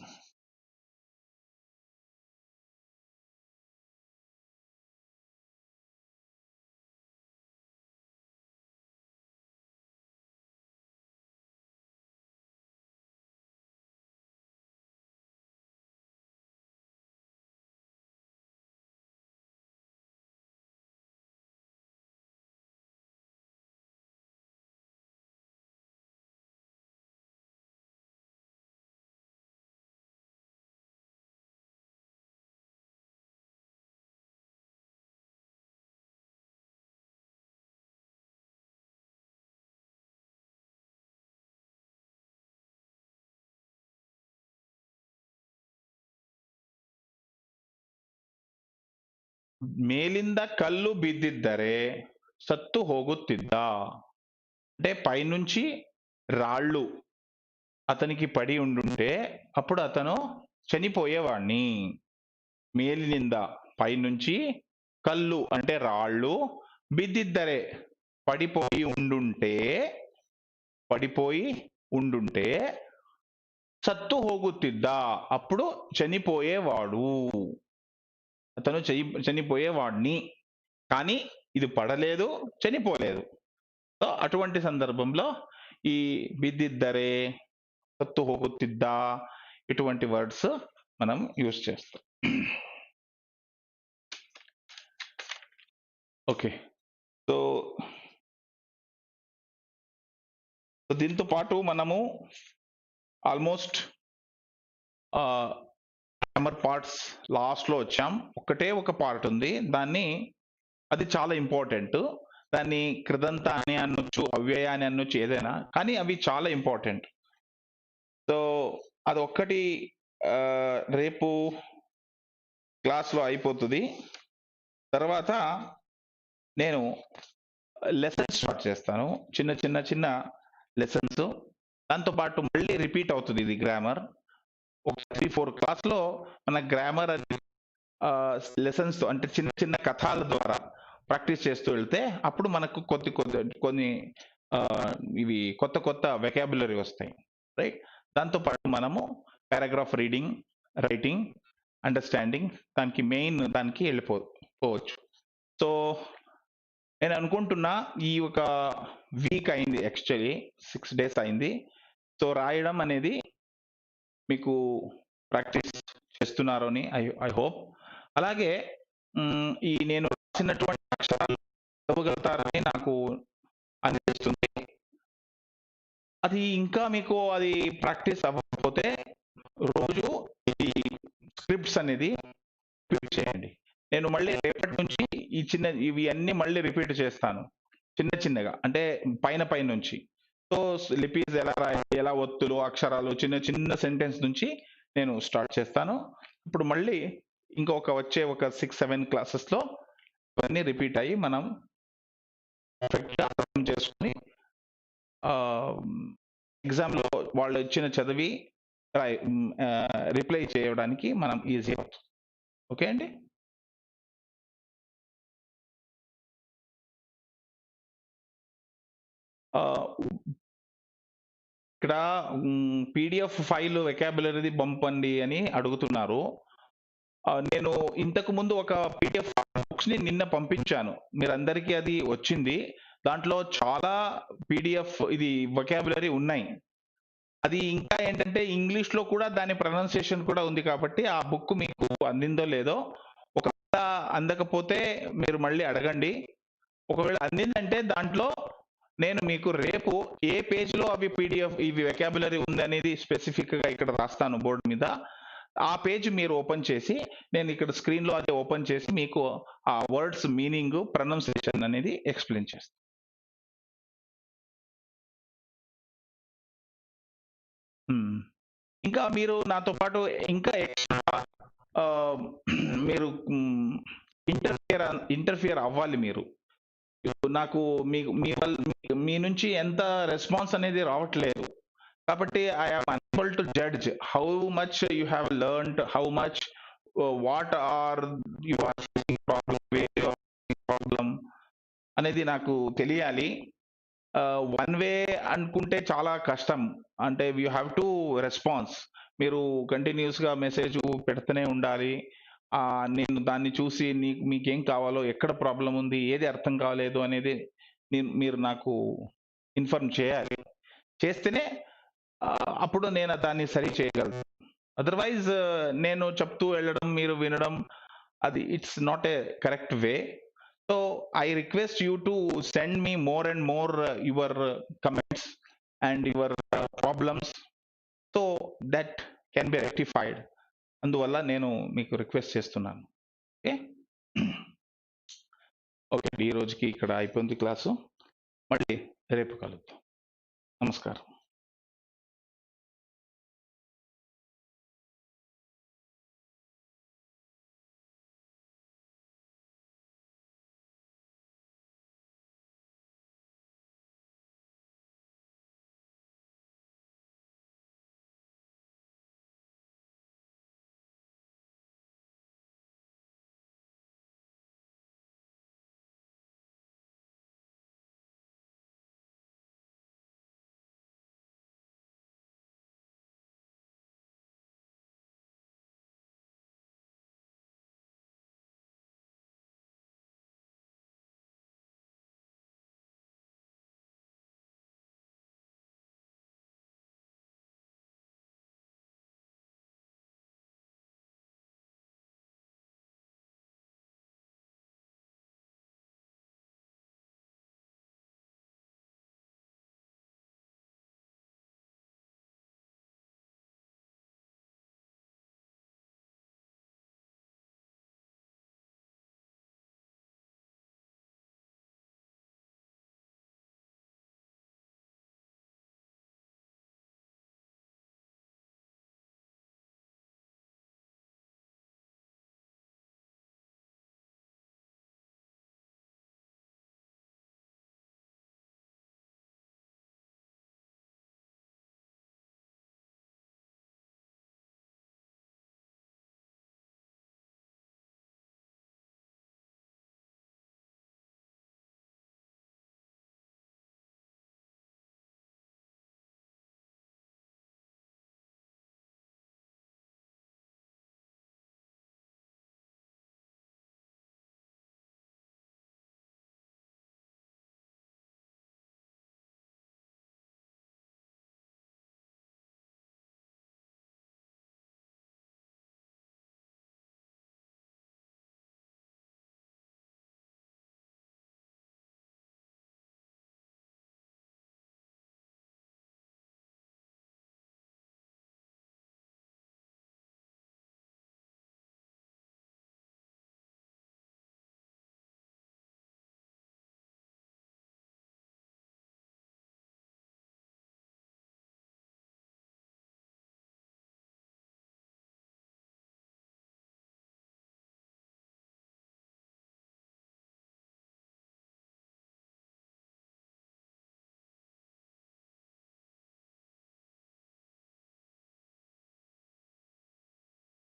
ಮೇಲಿಂದ కళ్ళు బిద్దిద్దరే సత్తు ಹೋಗುತ್ತಿದ್ದ. అంటే పైనుంచి రాళ్ళు అతనికి పడి ఉండుంటే అప్పుడు అతను చనిపోయేవాణ్ణి. మేలినింద పైనుంచి, కళ్ళు అంటే రాళ్ళు, బిద్దిద్దరే పడిపోయి ఉండుంటే సత్తు ಹೋಗುತ್ತಿದ್ದ అప్పుడు చనిపోయేవాడు, అతను చనిపోయేవాడిని. కానీ ఇది పడలేదు, చనిపోలేదు. సో అటువంటి సందర్భంలో ఈ బిద్దిద్దరే, సత్తు ಹೋಗುತ್ತಿದ್ದ ఇటువంటి వర్డ్స్ మనం యూజ్ చేస్తాం. ఓకే, సో దీంతో పాటు మనము ఆల్మోస్ట్ గ్రామర్ పార్ట్స్ లాస్ట్ లో వచ్చాం. ఒకటే ఒక పార్ట్ ఉంది, అది చాలా ఇంపార్టెంట్. దాన్ని కృదంత అని అనొచ్చు, అవ్యయ అని అనొచ్చు, ఏదైనా, కానీ అవి చాలా ఇంపార్టెంట్. సో అది ఒక్కటి రేపు క్లాస్ లో అయిపోతుంది. తర్వాత నేను లెసన్స్ స్టార్ట్ చేస్తాను, చిన్న చిన్న చిన్న లెసన్స్. దాంతో పాటు మళ్ళీ రిపీట్ అవుతుంది ఇది గ్రామర్. ఒక 3-4 క్లాస్ లో మన గ్రామర్ లెసన్స్ తో, అంటే చిన్న చిన్న కథల ద్వారా ప్రాక్టీస్ చేస్తూ వెళ్తే అప్పుడు మనకు కొన్ని ఇవి కొత్త కొత్త వెకాబులరీ వస్తాయి, రైట్? దాంతో పాటు మనము పారాగ్రాఫ్ రీడింగ్, రైటింగ్, అండర్స్టాండింగ్, దానికి వెళ్ళిపోవచ్చు. సో నేను అనుకుంటున్నా ఈ ఒక వీక్ అయింది, యాక్చువల్లీ 6 days అయింది. సో రాయడం అనేది మీకు ప్రాక్టీస్ చేస్తున్నారు అని ఐ హోప్. అలాగే ఈ నేను రాసినటువంటి అక్షరాలు చదవగలుగుతారని నాకు అనిపిస్తుంది. అది ఇంకా మీకు అది ప్రాక్టీస్ అవ్వకపోతే రోజు ఈ స్క్రిప్ట్స్ అనేది రిపీట్ చేయండి. నేను మళ్ళీ రేపటి నుంచి ఇవి అన్ని మళ్ళీ రిపీట్ చేస్తాను, చిన్న చిన్నగా, అంటే పైన నుంచి. సో లిపీస్ ఎలా రాయాలి, ఎలా ఒత్తులు, అక్షరాలు, చిన్న చిన్న సెంటెన్స్ నుంచి నేను స్టార్ట్ చేస్తాను. ఇప్పుడు మళ్ళీ వచ్చే ఒక 6-7 క్లాసెస్ లో ఇవన్నీ రిపీట్ అయ్యి మనం పర్ఫెక్ట్గా అర్థం చేసుకుని ఎగ్జామ్ లో వాళ్ళు ఇచ్చిన చదివి రిప్లై చేయడానికి మనం ఈజీ అవుతుంది. ఓకే అండి? ఇక్కడ PDF ఫైల్ వెకాబులరీ పంపండి అని అడుగుతున్నారు. నేను ఇంతకు ముందు ఒక PDF బుక్స్ ని నిన్న పంపించాను, మీరందరికీ అది వచ్చింది. దాంట్లో చాలా PDF ఇది వెకాబులరీ ఉన్నాయి. అది ఇంకా ఏంటంటే ఇంగ్లీష్ లో కూడా దాని ప్రొనౌన్సియేషన్ కూడా ఉంది, కాబట్టి ఆ బుక్ మీకు అందిందో లేదో, ఒకవేళ అందకపోతే మీరు మళ్ళీ అడగండి. ఒకవేళ అందిందంటే దాంట్లో నేను మీకు రేపు ఏ పేజ్ లో అవి PDF ఇవి వెకాబులరీ ఉంది అనేది స్పెసిఫిక్ గా ఇక్కడ రాస్తాను బోర్డు మీద. ఆ పేజ్ మీరు ఓపెన్ చేసి, నేను ఇక్కడ స్క్రీన్ లో అదే ఓపెన్ చేసి మీకు ఆ వర్డ్స్ మీనింగ్, ప్రొనౌన్సియేషన్ అనేది ఎక్స్ప్లెయిన్ చేస్తాను. ఇంకా మీరు నాతో పాటు ఇంకా ఎక్స్ట్రా మీరు ఇంటర్ఫియర్ అవ్వాలి. మీరు నాకు మీ నుంచి ఎంత రెస్పాన్స్ అనేది రావట్లేదు, కాబట్టి I am unable to judge how much you have learned, how much what are your problem అనేది నాకు తెలియాలి. వన్ వే అనుకుంటే చాలా కష్టం, అంటే యూ హ్యావ్ టు రెస్పాన్స్. మీరు కంటిన్యూస్ గా మెసేజ్ పెడుతూనే ఉండాలి. నేను దాన్ని చూసి మీకేం కావాలో, ఎక్కడ ప్రాబ్లం ఉంది, ఏది అర్థం కాలేదు అనేది మీరు నాకు ఇన్ఫార్మ్ చేయాలి. చేస్తేనే అప్పుడు నేను దాన్ని సరి చేయగలను. అదర్వైజ్ నేను చెప్తూ వెళ్ళడం, మీరు వినడం, అది it's not a correct way. So I request you to send me more and more your comments and your problems, so that can be rectified. అందువల్ల నేను మీకు రిక్వెస్ట్ చేస్తున్నాను. ఓకే ఓకే, ఈ రోజుకి ఇక్కడ అయిపోయింది క్లాసు. మళ్ళీ రేపు కలుద్దాం. నమస్కారం.